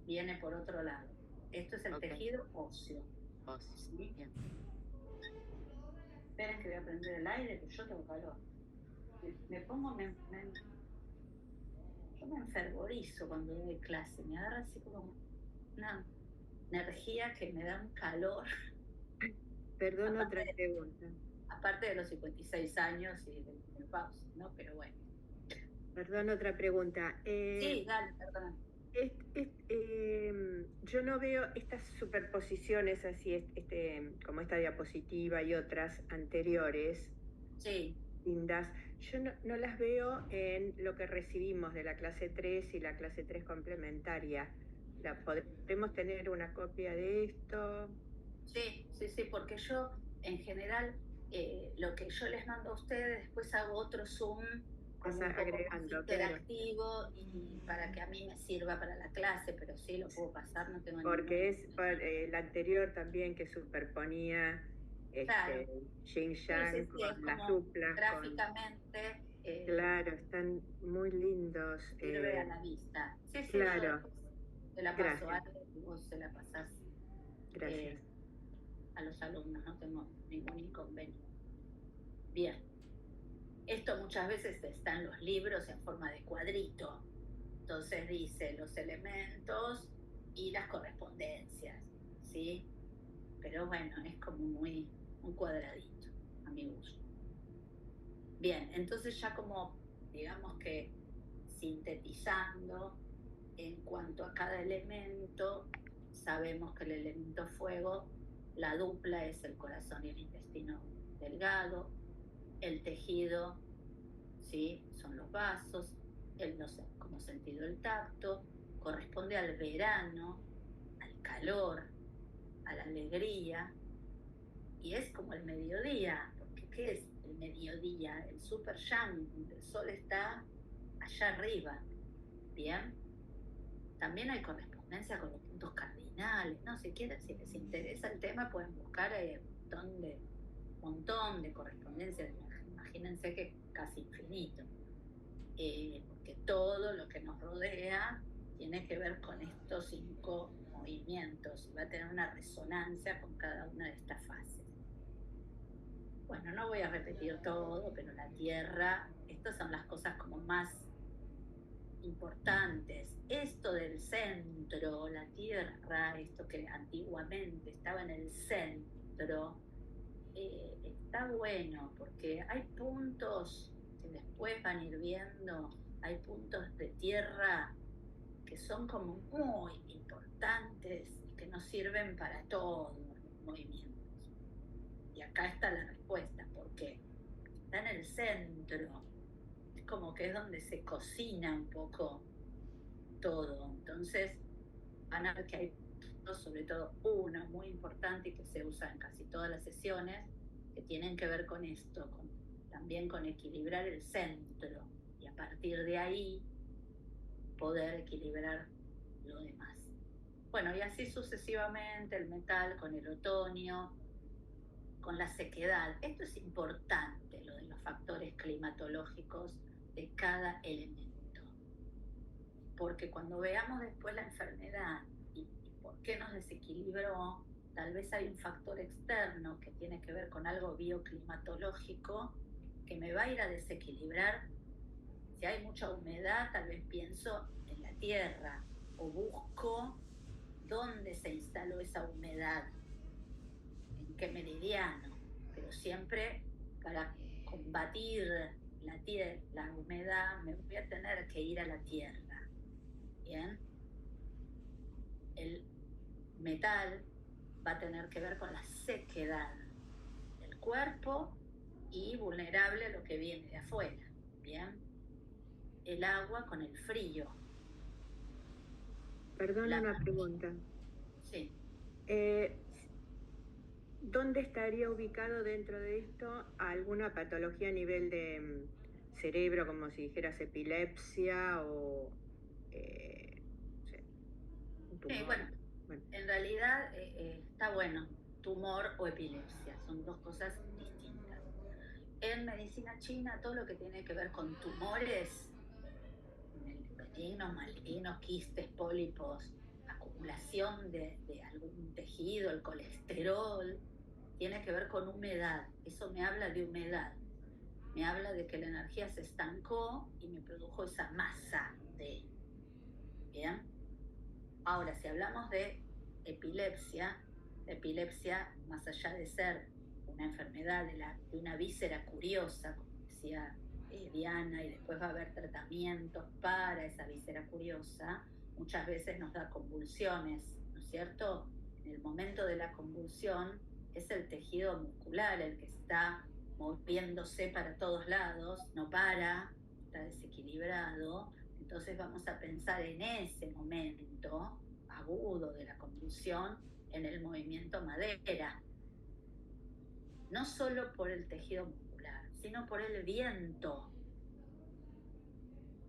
Viene por otro lado. Esto es el tejido óseo. ¿Sí? Bien. Esperen que voy a prender el aire, que yo tengo calor. Yo me enfervorizo cuando doy clase, me agarra así como una energía que me da un calor. Perdón, otra pregunta. aparte de los 56 años y del menopausia, ¿no? Pero bueno. Perdón, otra pregunta. Sí, dale, perdón. Yo no veo estas superposiciones así, como esta diapositiva y otras anteriores, sí, lindas. Yo no las veo en lo que recibimos de la clase 3 y la clase 3 complementaria. ¿Podremos tener una copia de esto? Sí, porque yo en general lo que yo les mando a ustedes, después hago otro Zoom con un poco Agregando, más interactivo y para que a mí me sirva para la clase, pero sí lo puedo pasar, no tengo porque es el anterior también que superponía claro. Yin Yang con las duplas. Gráficamente. Claro, están muy lindos. Sirve a la vista. Sí, claro. Te la paso a y vos se la pasás. Gracias. A los alumnos, no tengo ningún inconveniente. Bien. Esto muchas veces está en los libros en forma de cuadrito. Entonces dice los elementos y las correspondencias, ¿sí? Pero bueno, es como muy un cuadradito, a mi gusto. Bien, entonces ya como, digamos que sintetizando en cuanto a cada elemento, sabemos que el elemento fuego, la dupla es el corazón y el intestino delgado, el tejido, ¿sí? Son los vasos, el no sé, como sentido el tacto, corresponde al verano, al calor, a la alegría, y es como el mediodía, porque ¿qué es el mediodía? El super yang, donde el sol está allá arriba, ¿bien? También hay correspondencia con los puntos cardinales, ¿no? Si quieren, si les interesa el tema, pueden buscar un montón de correspondencias, imagínense que casi infinito, porque todo lo que nos rodea tiene que ver con estos 5 movimientos y va a tener una resonancia con cada una de estas fases. Bueno, no voy a repetir todo, pero la Tierra, estas son las cosas como más importantes. Esto del centro, la Tierra, esto que antiguamente estaba en el centro, está bueno porque hay puntos que después van a ir viendo, hay puntos de Tierra que son como muy importantes y que nos sirven para todos los movimientos. Y acá está la respuesta, porque está en el centro, es como que es donde se cocina un poco todo. Entonces van a ver que hay, sobre todo uno muy importante y que se usa en casi todas las sesiones, que tienen que ver con esto, también con equilibrar el centro y a partir de ahí poder equilibrar lo demás. Bueno, y así sucesivamente, el metal con el otoño, con la sequedad. Esto es importante, lo de los factores climatológicos de cada elemento. Porque cuando veamos después la enfermedad y por qué nos desequilibró, tal vez hay un factor externo que tiene que ver con algo bioclimatológico que me va a ir a desequilibrar. Si hay mucha humedad, tal vez pienso en la tierra o busco dónde se instaló esa humedad, en qué meridiano, pero siempre para combatir la humedad me voy a tener que ir a la tierra. Bien, el metal va a tener que ver con la sequedad del cuerpo y vulnerable a lo que viene de afuera. Bien, el agua con el frío. Perdona una pregunta. Sí. ¿Dónde estaría ubicado dentro de esto alguna patología a nivel de cerebro, como si dijeras epilepsia o un tumor? Bueno, en realidad está bueno, tumor o epilepsia, son dos cosas distintas. En medicina china, todo lo que tiene que ver con tumores, benignos, malignos, quistes, pólipos, acumulación de algún tejido, el colesterol, tiene que ver con humedad. Eso me habla de humedad. Me habla de que la energía se estancó y me produjo esa masa de... ¿Bien? Ahora, si hablamos de epilepsia, más allá de ser una enfermedad de una víscera curiosa, como decía Diana, y después va a haber tratamientos para esa víscera curiosa, muchas veces nos da convulsiones, ¿no es cierto? En el momento de la convulsión es el tejido muscular el que está moviéndose para todos lados, no para, está desequilibrado. Entonces vamos a pensar en ese momento agudo de la convulsión, en el movimiento madera, no solo por el tejido muscular, sino por el viento.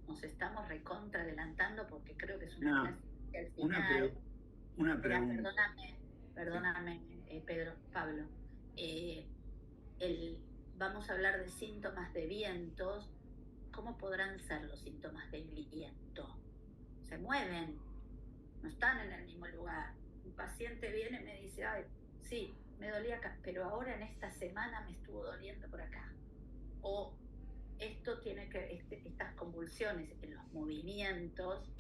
Nos estamos recontra adelantando porque creo que es una clase que al final... Una pregunta. Perdóname, Pablo. Vamos a hablar de síntomas de vientos. ¿Cómo podrán ser los síntomas del viento? Se mueven, no están en el mismo lugar. Un paciente viene y me dice, ay, sí, me dolía acá, pero ahora en esta semana me estuvo doliendo por acá. O esto tiene que, estas convulsiones en los movimientos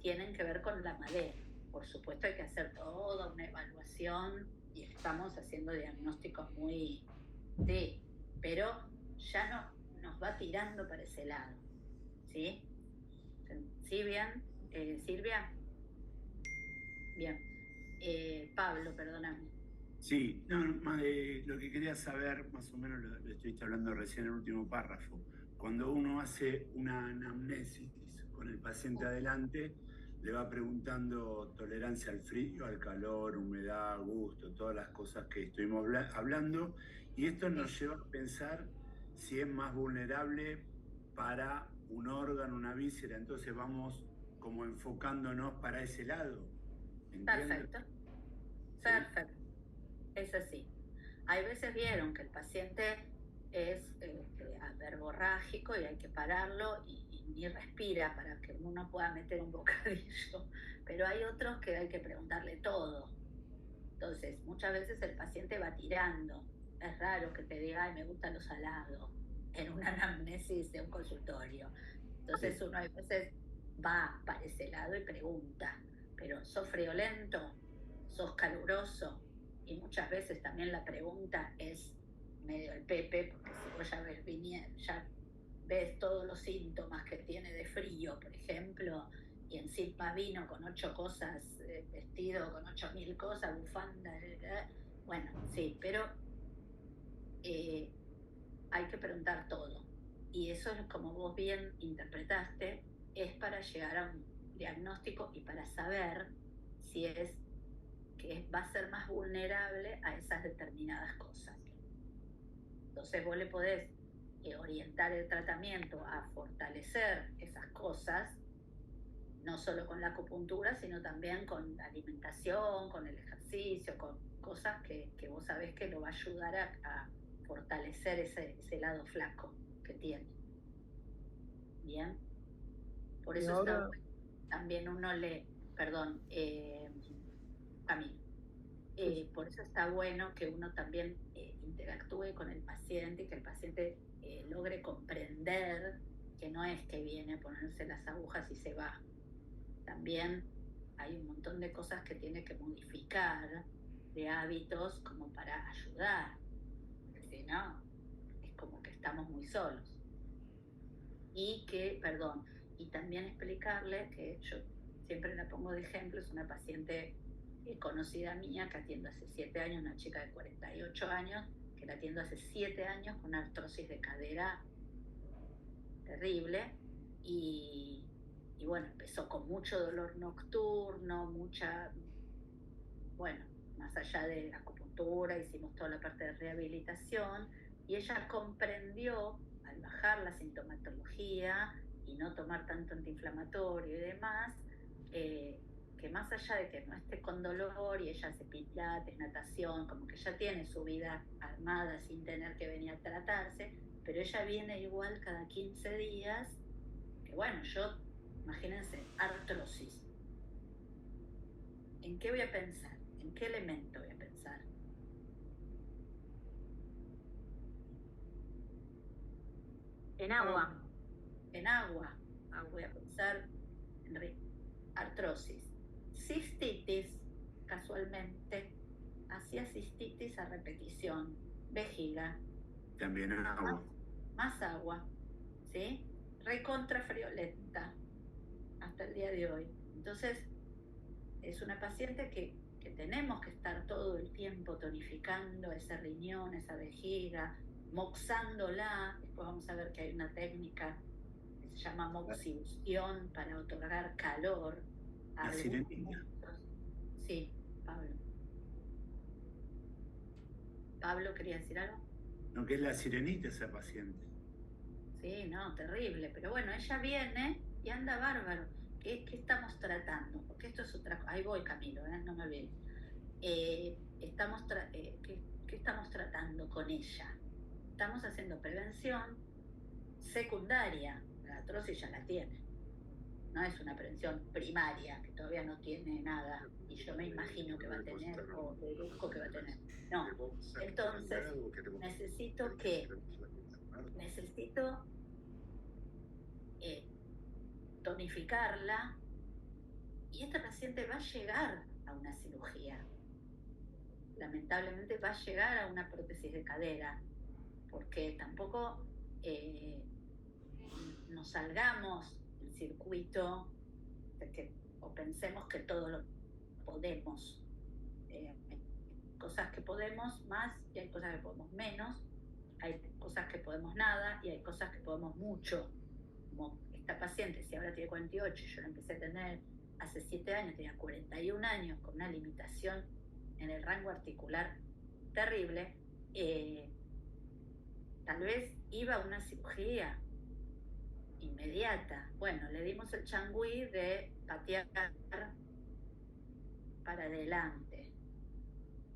tienen que ver con la madera. Por supuesto hay que hacer toda una evaluación y estamos haciendo diagnósticos muy pero ya no nos va tirando para ese lado, ¿sí? ¿Sí, bien? Silvia. Bien. Pablo, perdóname. Sí, no, más de lo que quería saber, más o menos lo estuviste hablando recién en el último párrafo. Cuando uno hace una anamnesis con el paciente adelante, le va preguntando tolerancia al frío, al calor, humedad, gusto, todas las cosas que estuvimos hablando, y esto nos lleva a pensar si es más vulnerable para un órgano, una víscera, entonces vamos como enfocándonos para ese lado. ¿Entiendes? Perfecto. Perfecto. Es así. Hay veces vieron que el paciente es verborrágico y hay que pararlo y ni respira para que uno pueda meter un bocadillo, pero hay otros que hay que preguntarle todo. Entonces, muchas veces el paciente va tirando. Es raro que te diga, ay, me gustan los salados, en una anamnesis de un consultorio. Entonces uno a veces va para ese lado y pregunta, pero ¿sos friolento? ¿Sos caluroso? Y muchas veces también la pregunta es medio el pepe, porque si vos ya ves todos los síntomas que tiene de frío, por ejemplo, y encima vino con 8 cosas, vestido con 8.000 cosas, bufanda, bueno, sí, pero hay que preguntar todo. Y eso es, como vos bien interpretaste, es para llegar a un diagnóstico y para saber si es que va a ser más vulnerable a esas determinadas cosas. Entonces vos le podés orientar el tratamiento a fortalecer esas cosas, no solo con la acupuntura, sino también con la alimentación, con el ejercicio, con cosas que vos sabés que lo va a ayudar a fortalecer ese lado flaco que tiene. Bien. Por eso ahora... está bueno. También uno perdón, Camilo. Por eso está bueno que uno también interactúe con el paciente y que el paciente logre comprender que no es que viene a ponerse las agujas y se va. También hay un montón de cosas que tiene que modificar, de hábitos, como para ayudar. Porque si no, es como que estamos muy solos. Y también explicarle que yo siempre la pongo de ejemplo, es una paciente conocida mía que atiendo hace 7 años, una chica de 48 años, que la atiendo hace 7 años con una artrosis de cadera terrible y bueno, empezó con mucho dolor nocturno, más allá de la acupuntura, hicimos toda la parte de rehabilitación y ella comprendió al bajar la sintomatología y no tomar tanto antiinflamatorio y demás, que más allá de que no esté con dolor y ella hace pilates, natación, como que ya tiene su vida armada sin tener que venir a tratarse, pero ella viene igual cada 15 días, que bueno, imagínense, artrosis. ¿En qué voy a pensar? ¿En qué elemento voy a pensar? En agua. En agua. Voy a pensar en artrosis. Cistitis, casualmente, hacía cistitis a repetición, vejiga, También agua. más agua, ¿sí? Recontra friolenta hasta el día de hoy. Entonces, es una paciente que tenemos que estar todo el tiempo tonificando ese riñón, esa vejiga, moxándola. Después vamos a ver que hay una técnica que se llama moxibustión para otorgar calor a La algunos sirenita. puntos. Sí, Pablo. Pablo, ¿quería decir algo? No, que es la sirenita esa paciente. Sí, no, terrible. Pero bueno, ella viene y anda bárbaro. ¿Qué estamos tratando? Porque esto es otra cosa. Ahí voy, Camilo, no me olvides. ¿Qué estamos tratando con ella? Estamos haciendo prevención secundaria. La artrosis ya la tiene. No es una prevención primaria, que todavía no tiene nada. Y yo me imagino que va a tener, o deduzco que va a tener. No. Entonces, necesito tonificarla, y esta paciente va a llegar a una cirugía. Lamentablemente va a llegar a una prótesis de cadera, porque tampoco nos salgamos del circuito o pensemos que todo lo podemos. Hay cosas que podemos más y hay cosas que podemos menos, hay cosas que podemos nada y hay cosas que podemos mucho. Como esta paciente, si ahora tiene 48, yo la empecé a tener hace 7 años, tenía 41 años, con una limitación en el rango articular terrible, tal vez iba a una cirugía inmediata. Bueno, le dimos el changüí de patear para adelante.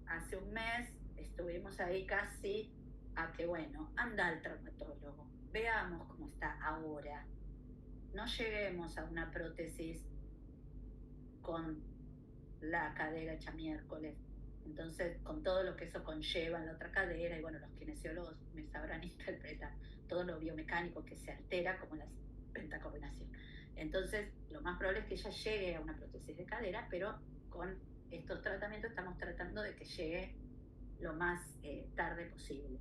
Hace un mes estuvimos ahí casi a que, bueno, anda al traumatólogo, veamos cómo está ahora. No lleguemos a una prótesis con la cadera hecha miércoles. Entonces, con todo lo que eso conlleva en la otra cadera, y bueno, los kinesiólogos me sabrán interpretar todo lo biomecánico que se altera, como la pentacoordinación. Entonces, lo más probable es que ella llegue a una prótesis de cadera, pero con estos tratamientos estamos tratando de que llegue lo más tarde posible.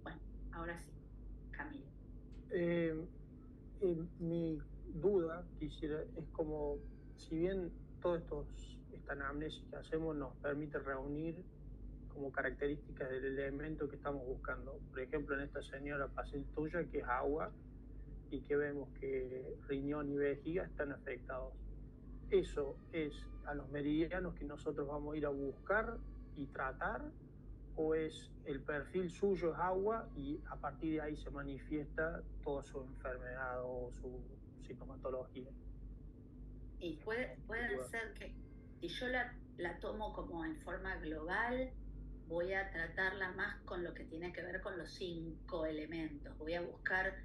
Bueno, ahora sí, Camilo. Mi duda es como, si bien esta anamnesis que hacemos nos permite reunir como características del elemento que estamos buscando. Por ejemplo, en esta señora paciente tuya, que es agua, y que vemos que riñón y vejiga están afectados. ¿Eso es a los meridianos que nosotros vamos a ir a buscar y tratar? ¿O es el perfil suyo es agua y a partir de ahí se manifiesta toda su enfermedad o su sintomatología? Y puede ser que si yo la tomo como en forma global, voy a tratarla más con lo que tiene que ver con los 5 elementos. Voy a buscar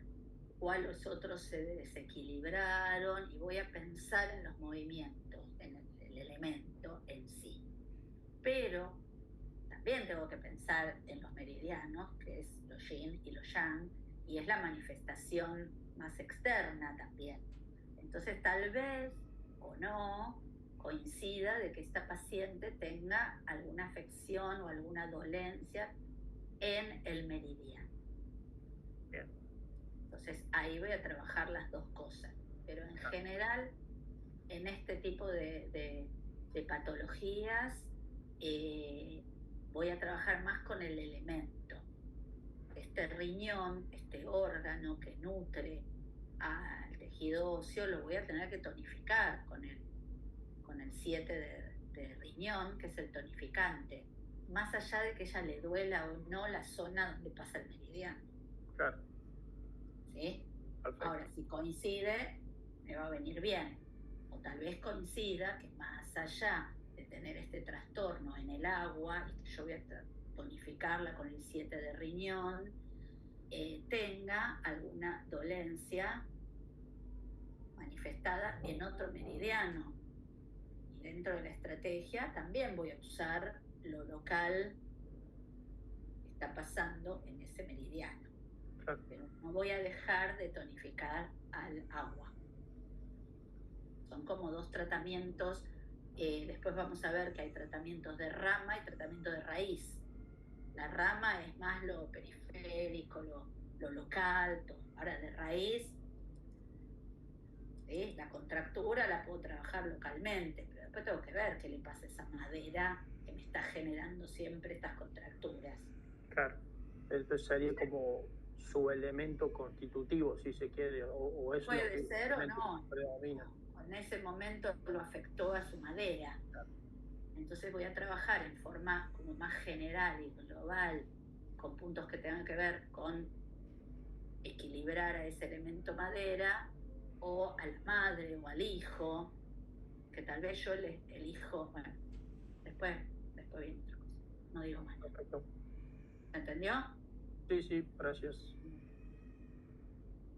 cuáles otros se desequilibraron y voy a pensar en los movimientos, en el elemento en sí. Pero también tengo que pensar en los meridianos, que es los yin y los yang, y es la manifestación más externa también. Entonces, tal vez o no coincida de que esta paciente tenga alguna afección o alguna dolencia en el meridiano. Bien. Entonces, ahí voy a trabajar las dos cosas. Pero en general, en este tipo de patologías, voy a trabajar más con el elemento. Este riñón, este órgano que nutre al tejido óseo, lo voy a tener que tonificar con el 7 de riñón, que es el tonificante, más allá de que ella le duela o no la zona donde pasa el meridiano. Claro. ¿Sí? Perfecto. Ahora, si coincide, me va a venir bien. O tal vez coincida que más allá de tener este trastorno en el agua, y que yo voy a tonificarla con el 7 de riñón, tenga alguna dolencia manifestada en otro meridiano. Y dentro de la estrategia también voy a usar lo local que está pasando en ese meridiano. Claro. Pero no voy a dejar de tonificar al agua. Son como 2 tratamientos Después vamos a ver que hay tratamientos de rama y tratamiento de raíz. La rama es más lo periférico, lo local, todo. Ahora de raíz, ¿sí? La contractura la puedo trabajar localmente, pero después tengo que ver qué le pasa a esa madera que me está generando siempre estas contracturas. Claro, entonces sería como su elemento constitutivo, si se quiere, o es puede ser o no. Predomina. En ese momento lo afectó a su madera. Entonces voy a trabajar en forma como más general y global, con puntos que tengan que ver con equilibrar a ese elemento madera, o a la madre o al hijo, que tal vez yo elijo, bueno, después viene otra cosa, no digo más. Perfecto. ¿Me entendió? Sí, gracias.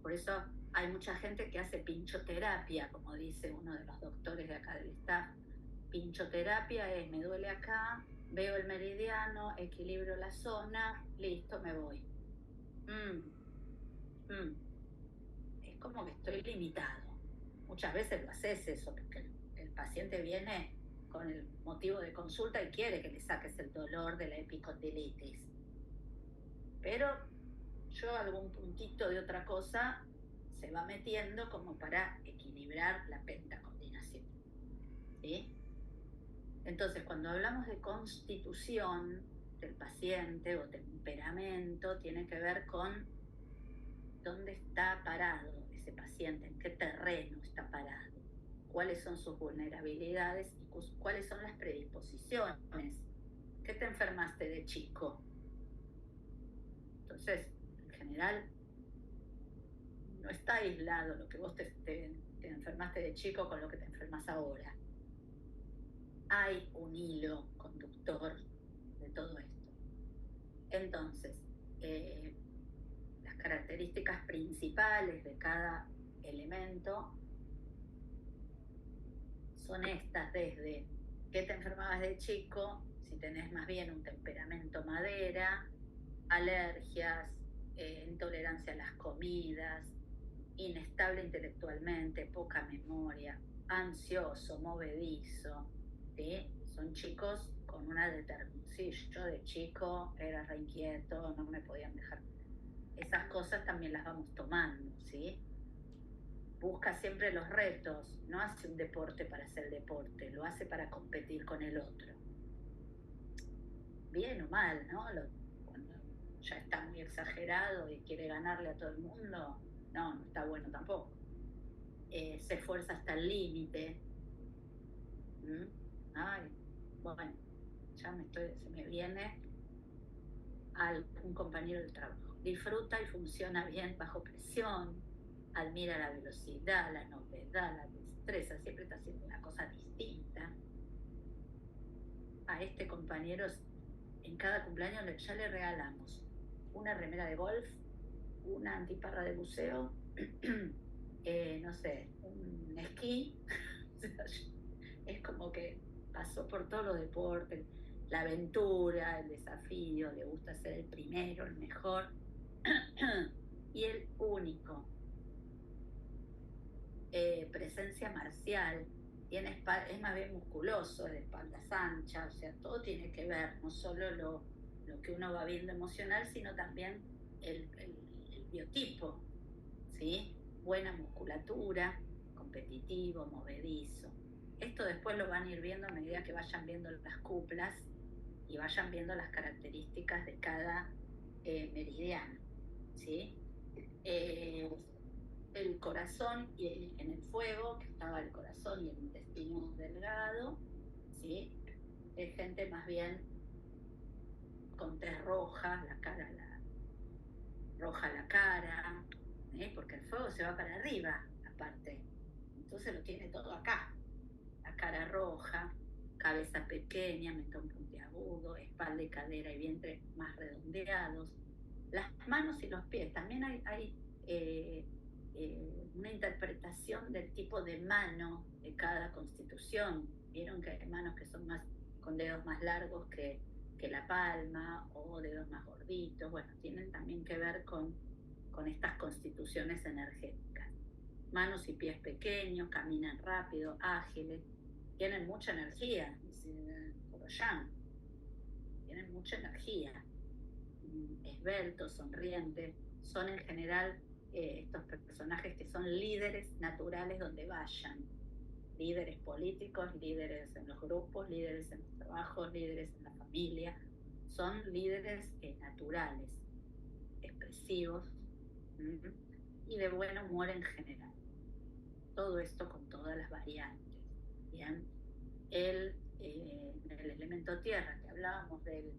Por eso hay mucha gente que hace pinchoterapia, como dice uno de los doctores de acá del staff. Pinchoterapia es, me duele acá, veo el meridiano, equilibro la zona, listo, me voy. Es como que estoy limitado. Muchas veces lo haces eso, porque el paciente viene con el motivo de consulta y quiere que le saques el dolor de la epicondilitis. Pero yo algún puntito de otra cosa se va metiendo como para equilibrar la pentacondinación. ¿Sí? Entonces, cuando hablamos de constitución del paciente o temperamento, tiene que ver con dónde está parado ese paciente, en qué terreno está parado, cuáles son sus vulnerabilidades y cuáles son las predisposiciones. ¿Qué te enfermaste de chico? Entonces, en general, no está aislado lo que vos te enfermaste de chico con lo que te enfermas ahora. Hay un hilo conductor de todo esto. Entonces, las características principales de cada elemento son estas, desde qué te enfermabas de chico, si tenés más bien un temperamento madera, alergias, intolerancia a las comidas, inestable intelectualmente, poca memoria, ansioso, movedizo, ¿sí? Son chicos con una determinación. Sí, yo de chico era re inquieto, no me podían dejar. Esas cosas también las vamos tomando, ¿sí? Busca siempre los retos, no hace un deporte para hacer deporte, lo hace para competir con el otro. Bien o mal, ¿no? Cuando ya está muy exagerado y quiere ganarle a todo el mundo, no está bueno tampoco. Se esfuerza hasta el límite. Ay, bueno, ya se me viene un compañero del trabajo. Disfruta y funciona bien bajo presión, admira la velocidad, la novedad, la destreza, siempre está haciendo una cosa distinta. A este compañero en cada cumpleaños ya le regalamos una remera de golf, una antiparra de buceo, no sé, un esquí. Es como que pasó por todos los deportes, la aventura, el desafío, le gusta ser el primero, el mejor y el único. Presencia marcial, es más bien musculoso, de espaldas anchas, o sea, todo tiene que ver, no solo lo que uno va viendo emocional, sino también el biotipo, ¿sí? Buena musculatura, competitivo, movedizo. Esto después lo van a ir viendo a medida que vayan viendo las cuplas y vayan viendo las características de cada meridiano, ¿sí? El corazón y en el fuego, que estaba el corazón y el intestino delgado, ¿sí? Es gente más bien con tez roja, roja la cara, porque el fuego se va para arriba, aparte. Entonces lo tiene todo acá. La cara roja, cabeza pequeña, mentón puntiagudo, espalda y cadera y vientre más redondeados. Las manos y los pies, también hay una interpretación del tipo de mano de cada constitución. Vieron que hay manos que son con dedos más largos que la palma, o dedos más gorditos. Bueno, tienen también que ver con estas constituciones energéticas. Manos y pies pequeños, caminan rápido, ágiles, tienen mucha energía, dice Koroyan, tienen mucha energía, esbeltos, sonrientes, son en general estos personajes que son líderes naturales donde vayan, líderes políticos, líderes en los grupos, líderes en los trabajos, líderes en la familia, son líderes naturales, expresivos y de buen humor en general. Todo esto con todas las variantes. Bien, el elemento tierra, que hablábamos del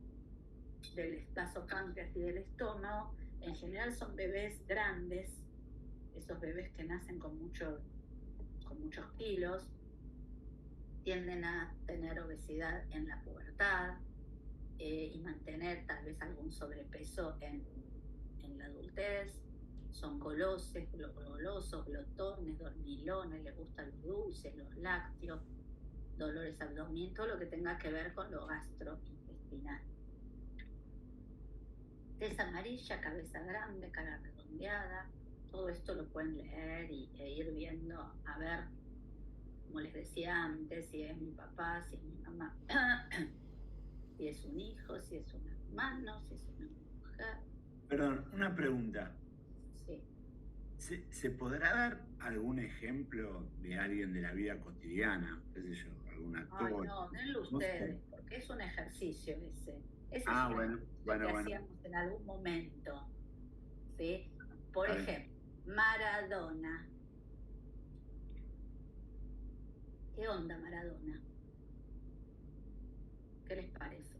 estasopáncreas y del estómago, en general son bebés grandes, esos bebés que nacen con muchos kilos, tienden a tener obesidad en la pubertad y mantener tal vez algún sobrepeso en la adultez. Son golosos, glotones, dormilones, les gustan los dulces, los lácteos, dolores abdominales, todo lo que tenga que ver con lo gastrointestinal. Tez amarilla, cabeza grande, cara redondeada, todo esto lo pueden leer e ir viendo, a ver, como les decía antes, si es mi papá, si es mi mamá, si es un hijo, si es un hermano, si es una mujer. Perdón, una pregunta. Sí. ¿Se podrá dar algún ejemplo de alguien de la vida cotidiana? ¿Qué sé yo? ¿Algún actor? Ay, no, denlo ustedes, porque es un ejercicio ese. Ese es bueno. que hacíamos en algún momento. ¿Sí? Por ejemplo, Maradona. ¿Qué onda Maradona? ¿Qué les parece?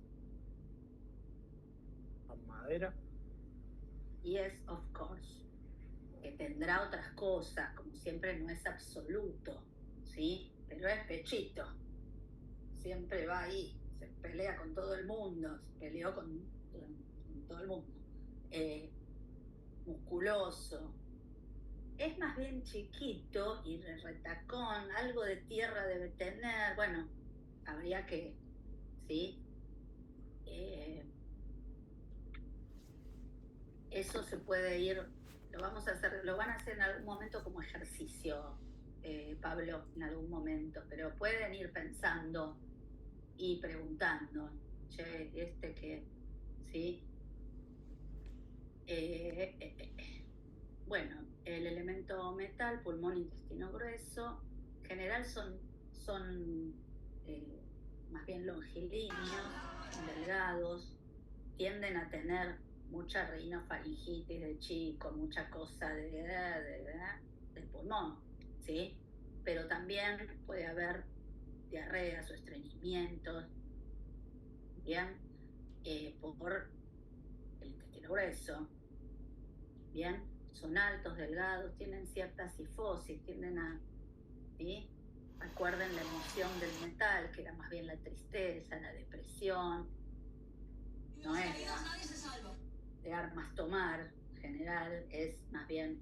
Madera. Yes, of course. Que tendrá otras cosas, como siempre no es absoluto, ¿sí? Pero es pechito. Siempre va ahí, se pelea con todo el mundo, se peleó con todo el mundo. Musculoso. Es más bien chiquito y retacón, algo de tierra debe tener, bueno, habría que, ¿sí? Eso se puede ir, lo van a hacer en algún momento como ejercicio, Pablo, en algún momento, pero pueden ir pensando y preguntando, che, que, ¿sí? Bueno, el elemento metal, pulmón, intestino grueso, en general son más bien longilíneos, delgados, tienden a tener mucha rinofaringitis de chico, mucha cosa del pulmón, ¿sí? Pero también puede haber diarreas o estreñimientos, ¿bien? Por el intestino grueso, ¿bien? Son altos, delgados, tienen cierta sifosis, tienden a, ¿sí? Recuerden la emoción del metal, que era más bien la tristeza, la depresión, no era de armas tomar, en general es más bien,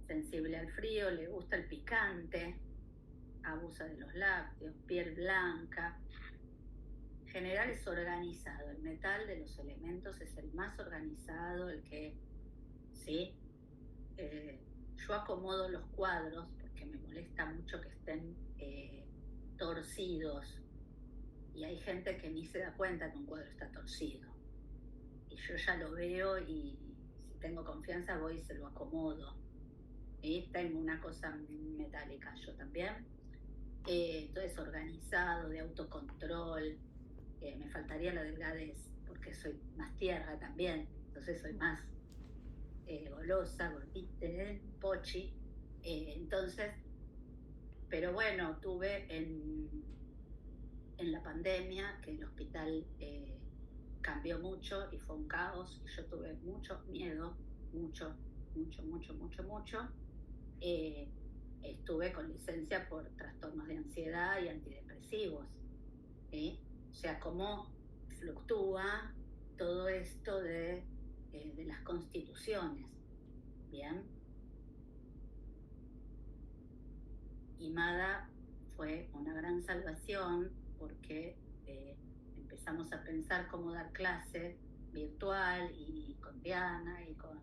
sensible al frío, le gusta el picante, abusa de los lácteos, piel blanca. En general es organizado, el metal de los elementos es el más organizado, el que, ¿sí? Yo acomodo los cuadros porque me molesta mucho que estén torcidos, y hay gente que ni se da cuenta que un cuadro está torcido, y yo ya lo veo y si tengo confianza voy y se lo acomodo, ¿sí? Tengo una cosa metálica yo también, entonces organizado, de autocontrol. Me faltaría la delgadez porque soy más tierra también, entonces soy más golosa, gordita, pochi, entonces, pero bueno, tuve en la pandemia que el hospital cambió mucho y fue un caos y yo tuve mucho miedo, mucho. Estuve con licencia por trastornos de ansiedad y antidepresivos, ¿sí? O sea, cómo fluctúa todo esto de las constituciones, ¿bien? Y MADA fue una gran salvación porque empezamos a pensar cómo dar clase virtual y con Diana y con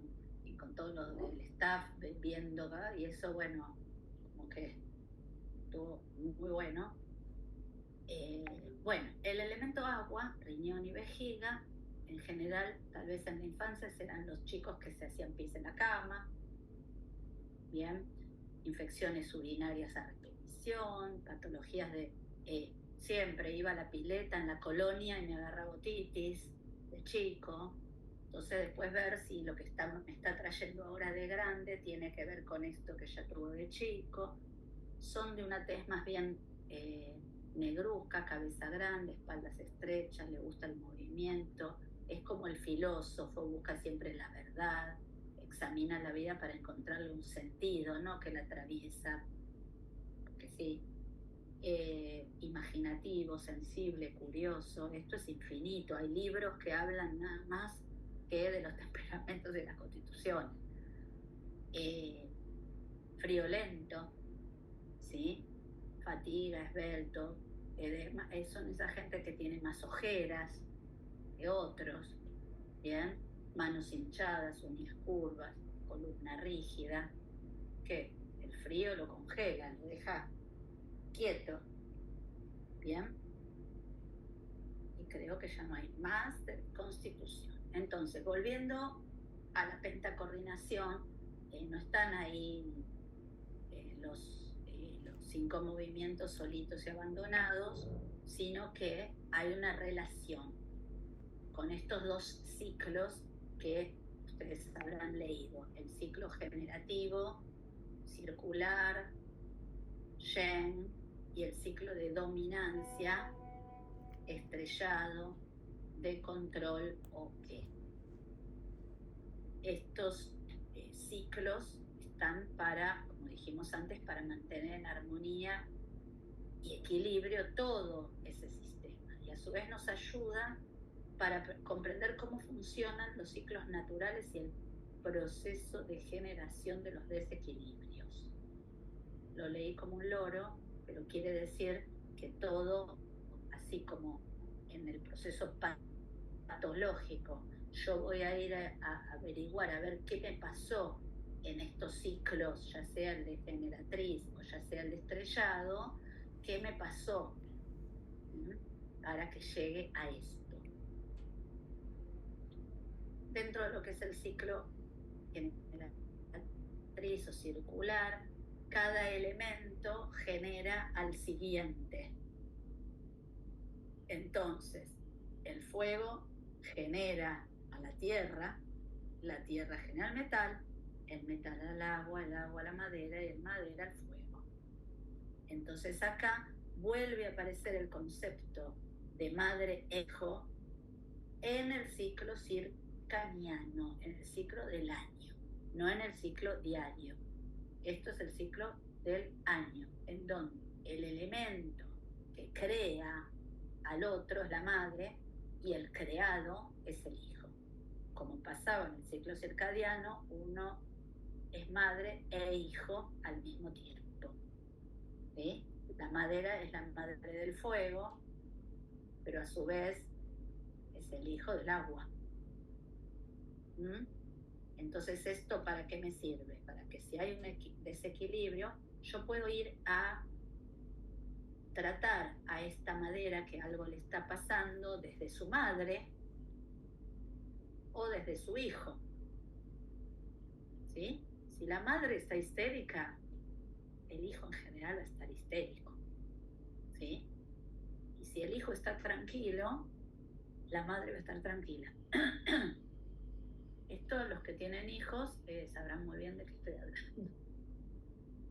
todo lo del staff viendo, ¿verdad? Y eso, bueno, como que estuvo muy bueno. Bueno, el elemento agua, riñón y vejiga, en general, tal vez en la infancia serán los chicos que se hacían pis en la cama, bien, infecciones urinarias a repetición, patologías de... siempre iba a la pileta en la colonia y me agarraba otitis de chico. Entonces después ver si lo que me está trayendo ahora de grande tiene que ver con esto que ya tuvo de chico. Son de una tez más bien negruzca, cabeza grande, espaldas estrechas, le gusta el movimiento, es como el filósofo, busca siempre la verdad, examina la vida para encontrarle un sentido, ¿no? Que la atraviesa, porque sí. Imaginativo, sensible, curioso, esto es infinito. Hay libros que hablan nada más que de los temperamentos de la Constitución. Friolento, ¿sí? Fatiga, esbelto, edema, son esa gente que tiene más ojeras que otros, ¿bien? Manos hinchadas, uñas curvas, columna rígida, que el frío lo congela, lo deja quieto, ¿bien? Y creo que ya no hay más de constitución. Entonces, volviendo a la pentacoordinación, no están ahí los 5 movimientos solitos y abandonados, sino que hay una relación con estos 2 ciclos que ustedes habrán leído, el ciclo generativo, circular, Yen, y el ciclo de dominancia, estrellado, de control o qué. Estos ciclos están para, como dijimos antes, para mantener en armonía y equilibrio todo ese sistema. Y a su vez nos ayuda para comprender cómo funcionan los ciclos naturales y el proceso de generación de los desequilibrios. Lo leí como un loro, pero quiere decir que todo, así como en el proceso patológico, yo voy a ir a averiguar, a ver qué me pasó en estos ciclos, ya sea el de generatriz o ya sea el de estrellado, qué me pasó para que llegue a esto. Dentro de lo que es el ciclo generatriz o circular, cada elemento genera al siguiente. Entonces, el fuego genera a la tierra genera el metal al agua, el agua a la madera y el madera al fuego. Entonces acá vuelve a aparecer el concepto de madre-hijo en el ciclo circadiano, en el ciclo del año, no en el ciclo diario. Esto es el ciclo del año, en donde el elemento que crea al otro es la madre y el creado es el hijo. Como pasaba en el ciclo circadiano, uno es madre e hijo al mismo tiempo, ¿sí? La madera es la madre del fuego, pero a su vez es el hijo del agua. Entonces, ¿esto para qué me sirve? Para que si hay un desequilibrio, yo puedo ir a tratar a esta madera que algo le está pasando desde su madre o desde su hijo. ¿Sí? Si la madre está histérica, el hijo en general va a estar histérico. ¿Sí? Y si el hijo está tranquilo, la madre va a estar tranquila. Esto los que tienen hijos sabrán muy bien de qué estoy hablando.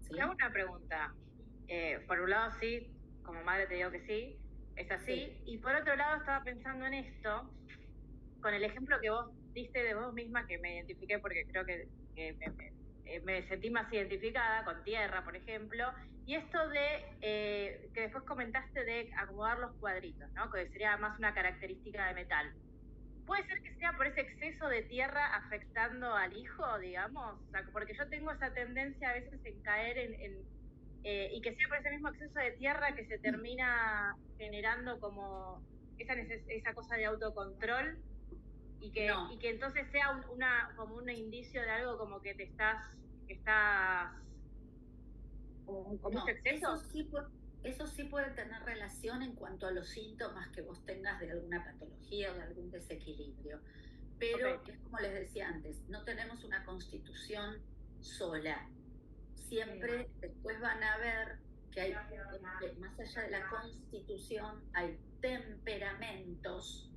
¿Sí? Te hago una pregunta. Por un lado sí, como madre te digo que sí, es así. Sí. Y por otro lado estaba pensando en esto, con el ejemplo que vos diste de vos misma, que me identifiqué porque creo que me sentí más identificada con tierra, por ejemplo, y esto de, que después comentaste de acomodar los cuadritos, ¿no? Que sería más una característica de metal. ¿Puede ser que sea por ese exceso de tierra afectando al hijo, digamos? O sea, porque yo tengo esa tendencia a veces en caer y que sea por ese mismo exceso de tierra que se termina generando como esa cosa de autocontrol y que entonces sea como un indicio de algo como que estás con mucho exceso. Eso sí puede tener relación en cuanto a los síntomas que vos tengas de alguna patología o de algún desequilibrio. Pero es como les decía antes, no tenemos una constitución sola. Siempre después van a ver que hay, más allá de la constitución, hay temperamentos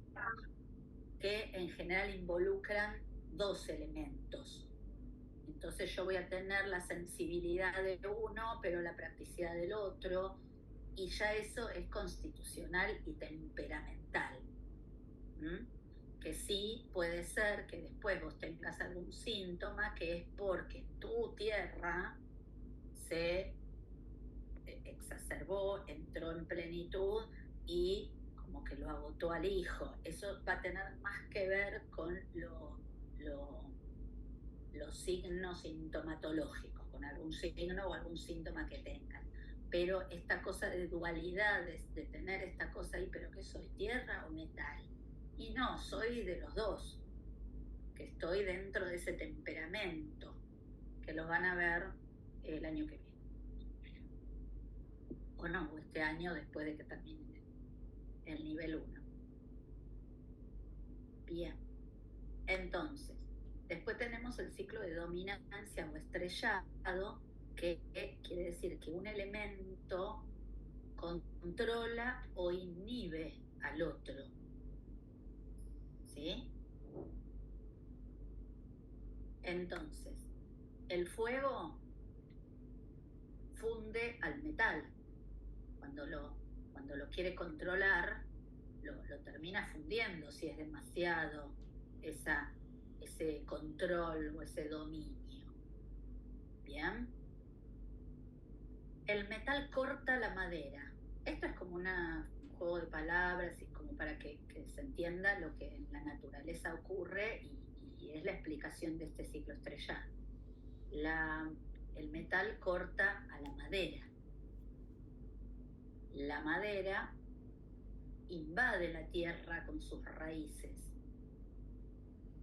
que en general involucran 2 elementos. Entonces yo voy a tener la sensibilidad de uno, pero la practicidad del otro, y ya eso es constitucional y temperamental. Que sí puede ser que después vos tengas algún síntoma que es porque tu tierra se exacerbó, entró en plenitud y como que lo agotó al hijo. Eso va a tener más que ver con los signos sintomatológicos, con algún signo o algún síntoma que tengan. Pero esta cosa de dualidades, de tener esta cosa ahí, pero ¿qué soy, tierra o metal? Y no, soy de los dos, que estoy dentro de ese temperamento, que lo van a ver el año que viene. O no, o este año después de que termine el nivel 1. Bien. Entonces, después tenemos el ciclo de dominancia o estrellado, que quiere decir que un elemento controla o inhibe al otro. ¿Sí? Entonces, el fuego funde al metal. Cuando lo quiere controlar, lo termina fundiendo si es demasiado ese control o ese dominio. ¿Bien? El metal corta la madera. Esto es como un juego de palabras y como para que se entienda lo que en la naturaleza ocurre y es la explicación de este ciclo estrellado. El metal corta a la madera. La madera invade la tierra con sus raíces.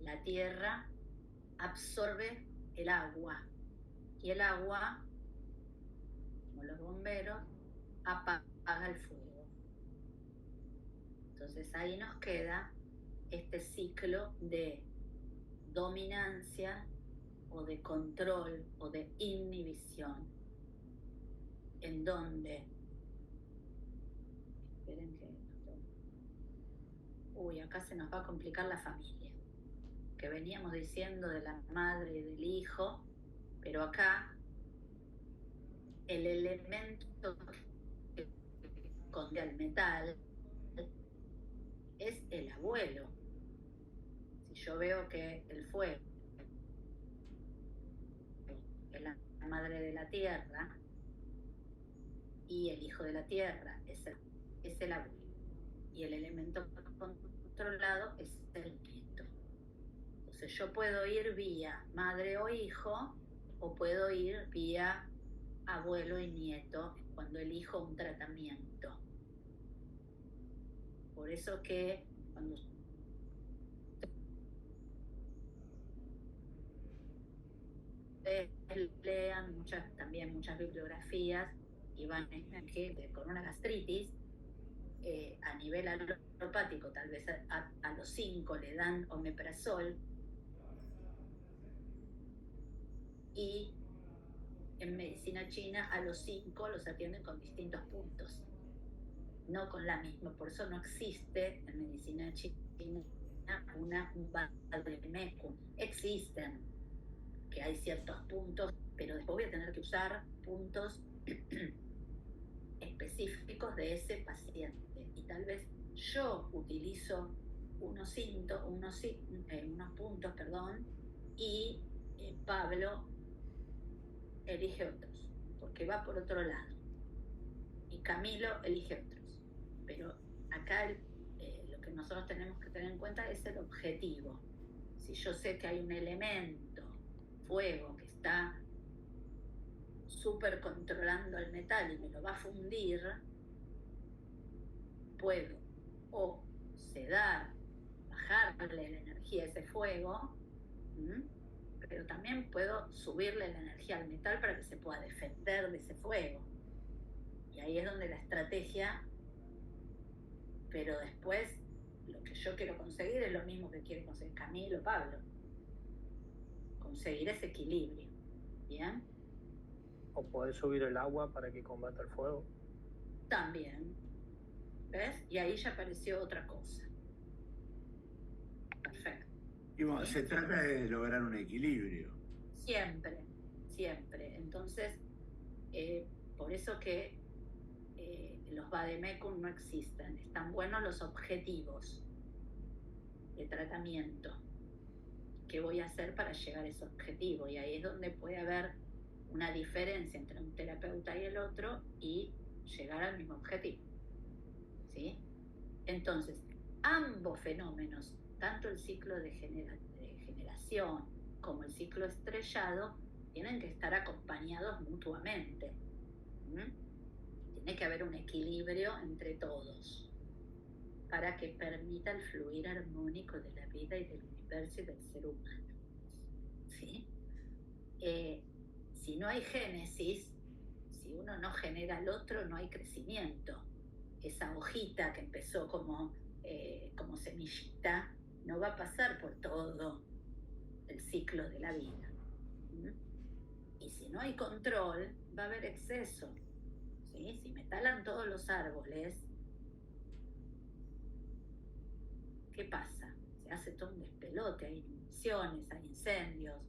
La tierra absorbe el agua y el agua, como los bomberos, apaga el fuego. Entonces ahí nos queda este ciclo de dominancia o de control o de inhibición, en donde, esperen que acá se nos va a complicar la familia, que veníamos diciendo de la madre y del hijo, pero acá el elemento que esconde al metal es el abuelo. Si yo veo que el fuego es la madre de la tierra y el hijo de la tierra es el abuelo, y el elemento controlado es el nieto. Entonces yo puedo ir vía madre o hijo, o puedo ir vía abuelo y nieto cuando elijo un tratamiento. Por eso que cuando ustedes lean también muchas bibliografías y van a ver que con una gastritis, a nivel alopático, tal vez a los 5 le dan omeprazol, y en medicina china a los 5 los atienden con distintos puntos, no con la misma. Por eso no existe en medicina china un vademecum. Existen, que hay ciertos puntos, pero después voy a tener que usar puntos específicos de ese paciente, y tal vez yo utilizo unos puntos, y Pablo elige otros, porque va por otro lado, y Camilo elige otros. Pero acá lo que nosotros tenemos que tener en cuenta es el objetivo. Si yo sé que hay un elemento, fuego, que está súper controlando el metal y me lo va a fundir, puedo o sedar, bajarle la energía a ese fuego, pero también puedo subirle la energía al metal para que se pueda defender de ese fuego. Y ahí es donde la estrategia, pero después lo que yo quiero conseguir es lo mismo que quiere conseguir Camilo, Pablo. Conseguir ese equilibrio, ¿bien? O poder subir el agua para que combata el fuego. También, ¿ves? Y ahí ya apareció otra cosa. Perfecto. Y bueno, se trata de lograr un equilibrio. Siempre, siempre. Entonces, por eso que los vademecum no existen. Están buenos los objetivos de tratamiento. ¿Qué voy a hacer para llegar a ese objetivo? Y ahí es donde puede haber una diferencia entre un terapeuta y el otro y llegar al mismo objetivo. ¿Sí? Entonces, ambos fenómenos, tanto el ciclo de generación como el ciclo estrellado, tienen que estar acompañados mutuamente. Tiene que haber un equilibrio entre todos para que permita el fluir armónico de la vida y del universo y del ser humano. ¿Sí? Si no hay génesis, si uno no genera al otro, no hay crecimiento. Esa hojita que empezó como semillita no va a pasar por todo el ciclo de la vida. Y si no hay control, va a haber exceso. ¿Sí? Si me talan todos los árboles, ¿qué pasa? Se hace todo un despelote, hay inundaciones, hay incendios,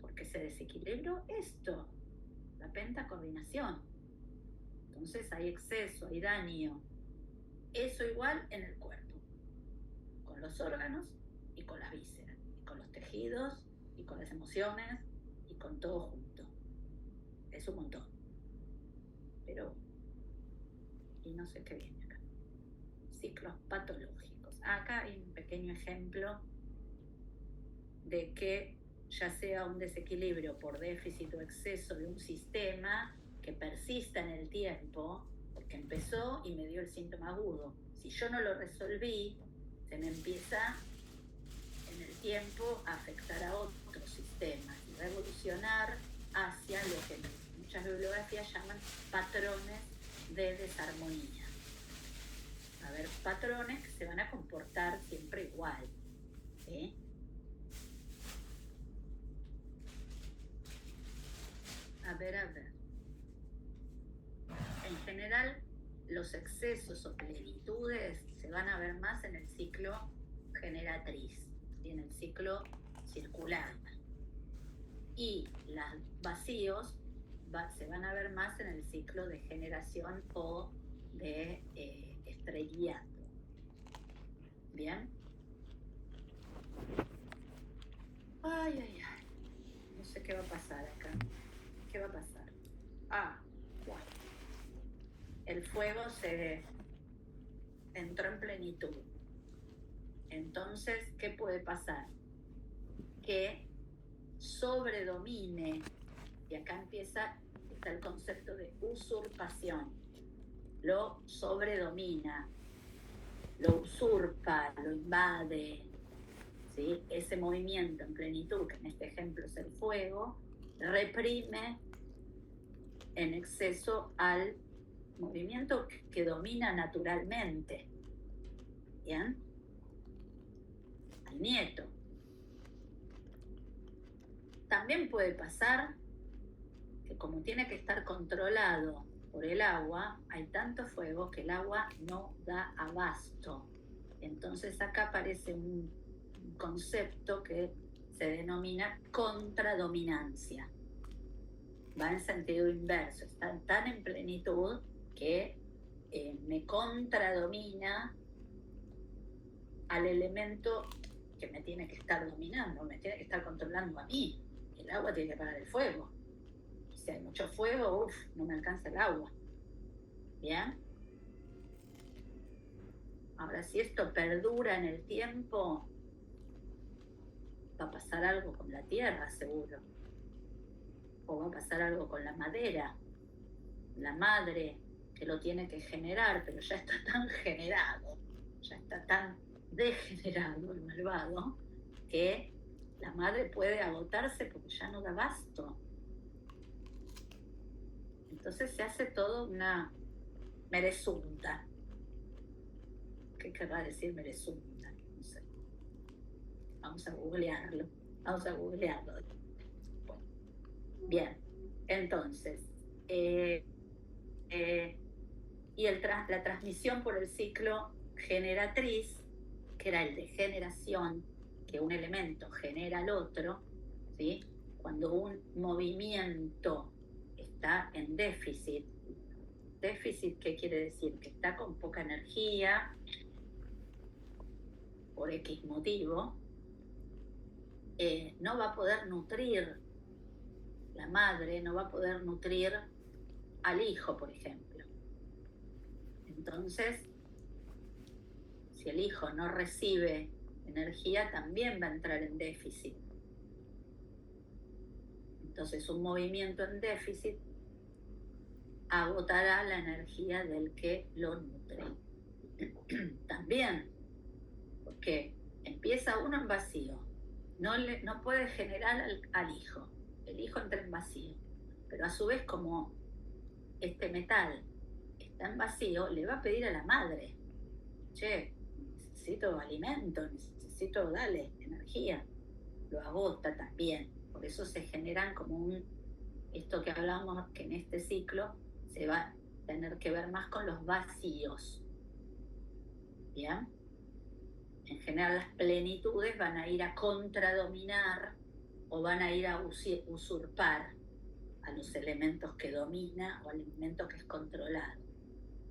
porque se desequilibró esto, la pentacoordinación. Entonces hay exceso, hay daño. Eso igual en el cuerpo, con los órganos y con las vísceras, y con los tejidos y con las emociones y con todo junto. Es un montón. Pero, y no sé qué viene acá. Ciclos patológicos. Acá hay un pequeño ejemplo de que ya sea un desequilibrio por déficit o exceso de un sistema que persista en el tiempo, porque empezó y me dio el síntoma agudo. Si yo no lo resolví, se me empieza en el tiempo a afectar a otros sistemas y va a evolucionar hacia lo que muchas bibliografías llaman patrones de desarmonía. Va a haber patrones que se van a comportar siempre igual. ¿Sí? A ver. En general, los excesos o plenitudes se van a ver más en el ciclo generatriz y en el ciclo circular. Y los vacíos se van a ver más en el ciclo de generación o de estrellato. ¿Bien? Ay. No sé qué va a pasar acá. ¿Qué va a pasar? Bueno. El fuego se entró en plenitud. Entonces, ¿qué puede pasar? Que sobredomine, y acá está el concepto de usurpación. Lo sobredomina, lo usurpa, lo invade. ¿Sí? Ese movimiento en plenitud, que en este ejemplo es el fuego, reprime en exceso al movimiento que domina naturalmente. ¿Bien? Al nieto. También puede pasar que como tiene que estar controlado por el agua, hay tanto fuego que el agua no da abasto. Entonces acá aparece un concepto que se denomina contradominancia. Va en sentido inverso, está tan en plenitud que me contradomina al elemento que me tiene que estar dominando, me tiene que estar controlando a mí. El agua tiene que parar el fuego. Si hay mucho fuego, no me alcanza el agua. ¿Bien? Ahora, si esto perdura en el tiempo, va a pasar algo con la tierra, seguro. O va a pasar algo con la madera, la madre que lo tiene que generar, pero ya está tan generado, ya está tan degenerado el malvado, que la madre puede agotarse porque ya no da abasto. Entonces se hace todo una merezunta. ¿Qué querrá decir merezunta? No sé. Vamos a googlearlo. Bueno, bien, entonces, y la transmisión por el ciclo generatriz, que era el de generación, que un elemento genera al otro, ¿sí? Cuando un movimiento está en déficit, ¿qué quiere decir? Que está con poca energía, por X motivo, no va a poder nutrir, la madre no va a poder nutrir al hijo, por ejemplo. Entonces, si el hijo no recibe energía, también va a entrar en déficit. Entonces, un movimiento en déficit agotará la energía del que lo nutre. También, porque empieza uno en vacío, no puede generar al hijo, el hijo entra en vacío, pero a su vez, como este metal está en vacío, le va a pedir a la madre: che, necesito alimento, necesito, dale, energía. Lo agota también. Por eso se generan como esto que hablamos, que en este ciclo se va a tener que ver más con los vacíos. ¿Bien? En general las plenitudes van a ir a contradominar o van a ir a usurpar a los elementos que domina o al elemento que es controlado.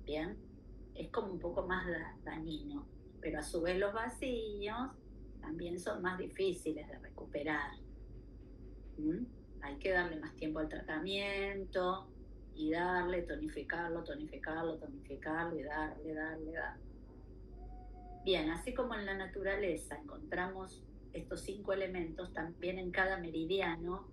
¿Bien? Es como un poco más dañino, pero a su vez los vacíos también son más difíciles de recuperar. Hay que darle más tiempo al tratamiento y darle, tonificarlo y darle. Bien, así como en la naturaleza encontramos estos 5 elementos, también en cada meridiano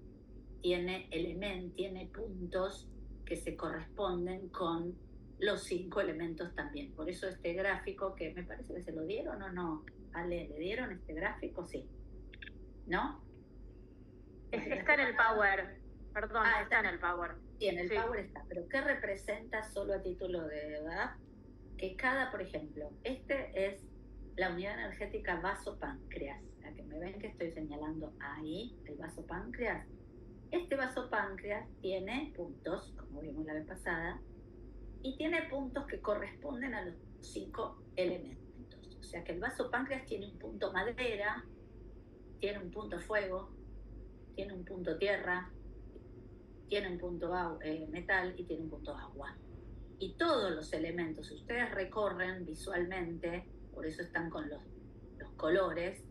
tiene puntos que se corresponden con los 5 elementos también. Por eso este gráfico, que me parece que se lo dieron o no, Ale, ¿le dieron este gráfico? Sí. ¿No? Está en el Power. Perdón, está en el Power. Sí, en el Power está. Pero ¿qué representa, solo a título de edad? Que cada, por ejemplo, este es la unidad energética vasopáncreas, la que me ven que estoy señalando ahí, el vasopáncreas. Este vasopáncreas tiene puntos, como vimos la vez pasada, y tiene puntos que corresponden a los 5 elementos. O sea que el vasopáncreas tiene un punto madera, tiene un punto fuego, tiene un punto tierra, tiene un punto metal y tiene un punto agua. Y todos los elementos, si ustedes recorren visualmente, por eso están con los colores,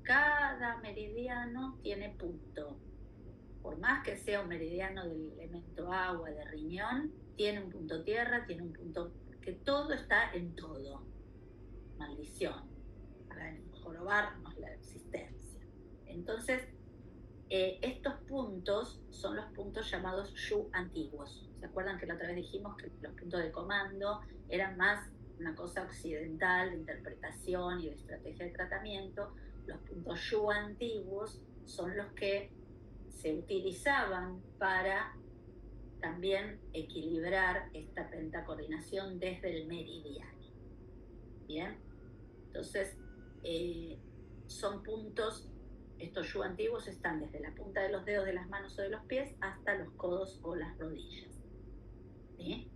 cada meridiano tiene punto. Por más que sea un meridiano del elemento agua, de riñón, tiene un punto tierra, tiene un punto, que todo está en todo. Maldición, para jorobarnos la existencia. Entonces, estos puntos son los puntos llamados Shu antiguos. ¿Se acuerdan que la otra vez dijimos que los puntos de comando eran más una cosa occidental de interpretación y de estrategia de tratamiento? Los puntos Shu antiguos son los que se utilizaban para también equilibrar esta pentacoordinación desde el meridiano. ¿Bien? Entonces, son puntos, estos Shu antiguos están desde la punta de los dedos de las manos o de los pies hasta los codos o las rodillas. ¿Sí?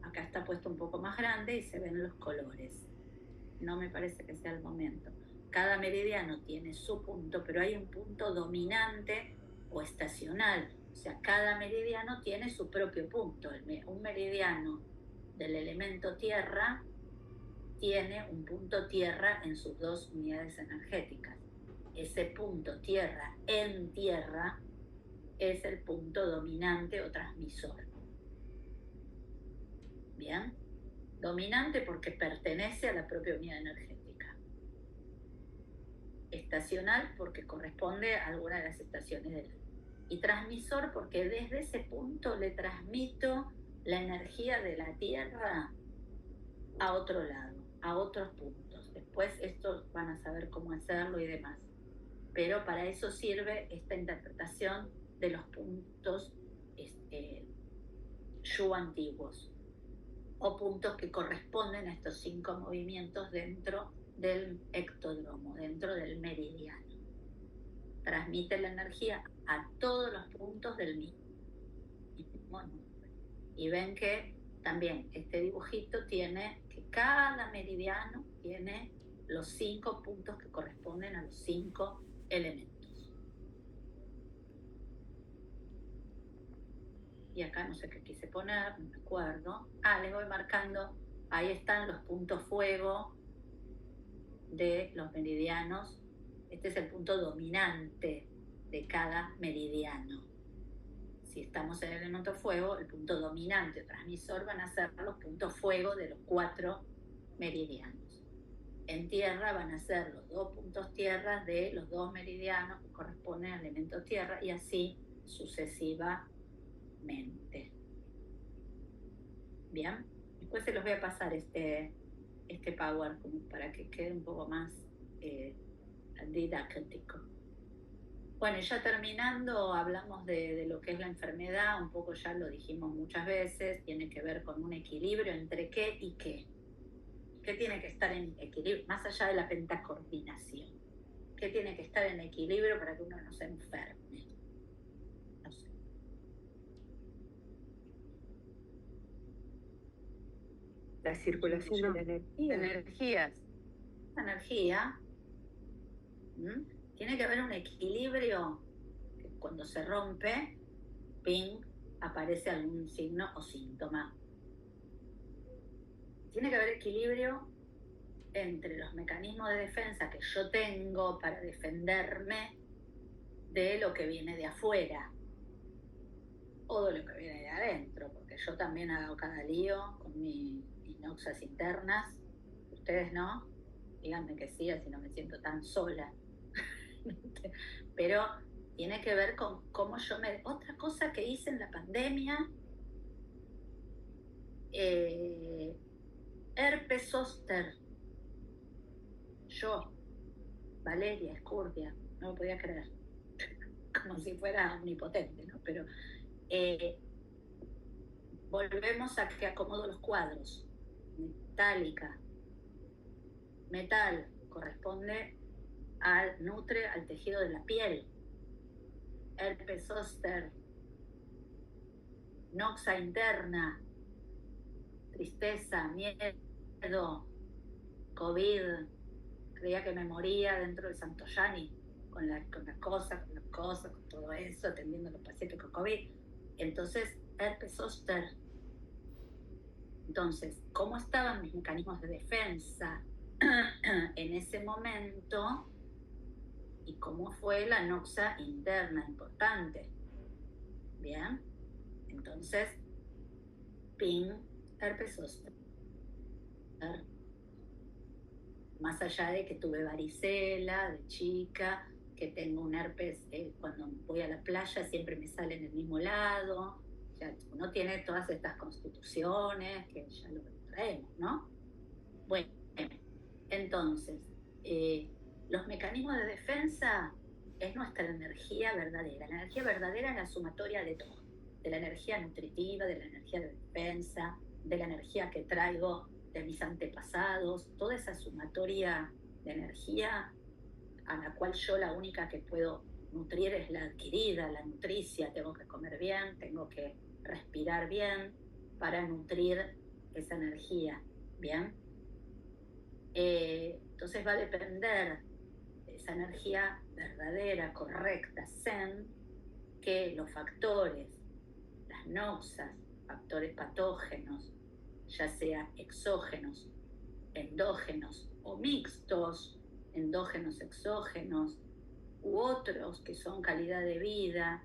Acá está puesto un poco más grande y se ven los colores. No me parece que sea el momento. Cada meridiano tiene su punto, pero hay un punto dominante o estacional. O sea, cada meridiano tiene su propio punto. Un meridiano del elemento tierra tiene un punto tierra en sus 2 unidades energéticas. Ese punto tierra en tierra es el punto dominante o transmisor. ¿Bien? Dominante porque pertenece a la propia unidad energética. Estacional porque corresponde a alguna de las estaciones del año. Y transmisor porque desde ese punto le transmito la energía de la Tierra a otro lado, a otros puntos. Después estos van a saber cómo hacerlo y demás. pero para eso sirve esta interpretación de los puntos Shu antiguos, o puntos que corresponden a estos 5 movimientos dentro del ectodromo, dentro del meridiano. Transmite la energía a todos los puntos del mismo nombre. Y ven que también este dibujito tiene que cada meridiano tiene los 5 puntos que corresponden a los 5 elementos. Y acá no sé qué quise poner, no me acuerdo. Les voy marcando, ahí están los puntos fuego de los meridianos. Este es el punto dominante de cada meridiano. Si estamos en el elemento fuego, el punto dominante o transmisor van a ser los puntos fuego de los 4 meridianos. En tierra van a ser los 2 puntos tierra de los 2 meridianos que corresponden al elemento tierra, y así sucesivamente. Bien, después se los voy a pasar este power para que quede un poco más didáctico. Bueno, ya terminando, hablamos de lo que es la enfermedad, un poco ya lo dijimos muchas veces, tiene que ver con un equilibrio entre qué y qué. ¿Qué tiene que estar en equilibrio? Más allá de la pentacoordinación. ¿Qué tiene que estar en equilibrio para que uno no se enferme? No sé. La circulación de la energía. Energías. La energía. Tiene que haber un equilibrio que cuando se rompe, ping, aparece algún signo o síntoma. Tiene que haber equilibrio entre los mecanismos de defensa que yo tengo para defenderme de lo que viene de afuera o de lo que viene de adentro, porque yo también hago cada lío con mis noxas internas. Ustedes no, díganme que sí, así no me siento tan sola. Pero tiene que ver con cómo yo me... Otra cosa que hice en la pandemia, herpes zóster. Yo, Valeria Escurdia, no lo podía creer. Como si fuera omnipotente, ¿no? Pero volvemos a que acomodo los cuadros. Metálica. Metal corresponde nutre al tejido de la piel. Herpes zóster, noxa interna, tristeza, miedo, COVID, creía que me moría dentro del Santoyani, con las cosas, con todo eso, atendiendo a los pacientes con COVID. Entonces, herpes zóster. Entonces, ¿cómo estaban mis mecanismos de defensa en ese momento? ¿Y cómo fue la noxa interna importante? Bien, entonces, ping, herpes zóster. Más allá de que tuve varicela de chica, que tengo un herpes, cuando voy a la playa siempre me sale en el mismo lado. O sea, uno tiene todas estas constituciones que ya lo traemos, ¿no? Bueno, entonces, los mecanismos de defensa es nuestra energía verdadera. La energía verdadera es la sumatoria de todo, de la energía nutritiva, de la energía de defensa, de la energía que traigo de mis antepasados, toda esa sumatoria de energía a la cual yo la única que puedo nutrir es la adquirida, la nutricia. Tengo que comer bien, tengo que respirar bien para nutrir esa energía, ¿bien? Entonces va a depender de esa energía verdadera, correcta, zen, que los factores, las noxas, factores patógenos, ya sea exógenos, endógenos o mixtos, endógenos, exógenos, u otros que son calidad de vida,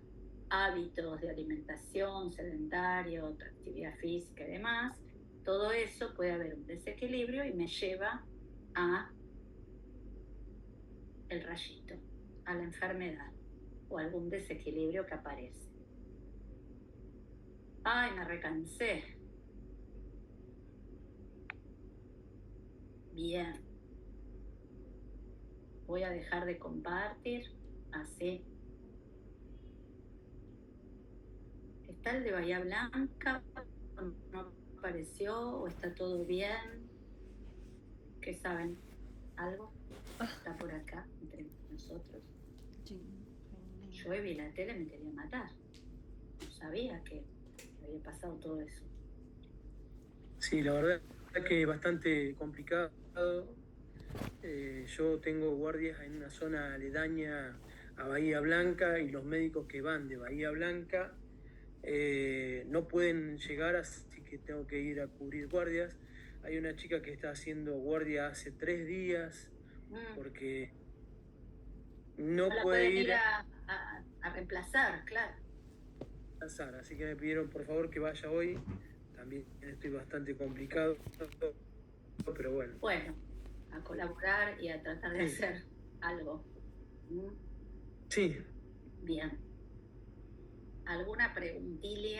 hábitos de alimentación, sedentario, otra actividad física y demás, todo eso puede haber un desequilibrio y me lleva a el rayito, a la enfermedad o algún desequilibrio que aparece. Ay, me recansé. Bien. Voy a dejar de compartir. Así. ¿Está el de Bahía Blanca? ¿No apareció? ¿O está todo bien? ¿Qué saben? ¿Algo? ¿Está por acá, entre nosotros? Yo vi la tele, me quería matar. No sabía que había pasado todo eso. Sí, la verdad es que es bastante complicado. Yo tengo guardias en una zona aledaña a Bahía Blanca y los médicos que van de Bahía Blanca no pueden llegar, así que tengo que ir a cubrir guardias. Hay una chica que está haciendo guardia hace 3 días porque no la puede ir a reemplazar, claro. Así que me pidieron por favor que vaya hoy. También estoy bastante complicado, pero bueno. Bueno, a colaborar y a tratar de hacer algo. Sí. Bien. ¿Alguna preguntilla?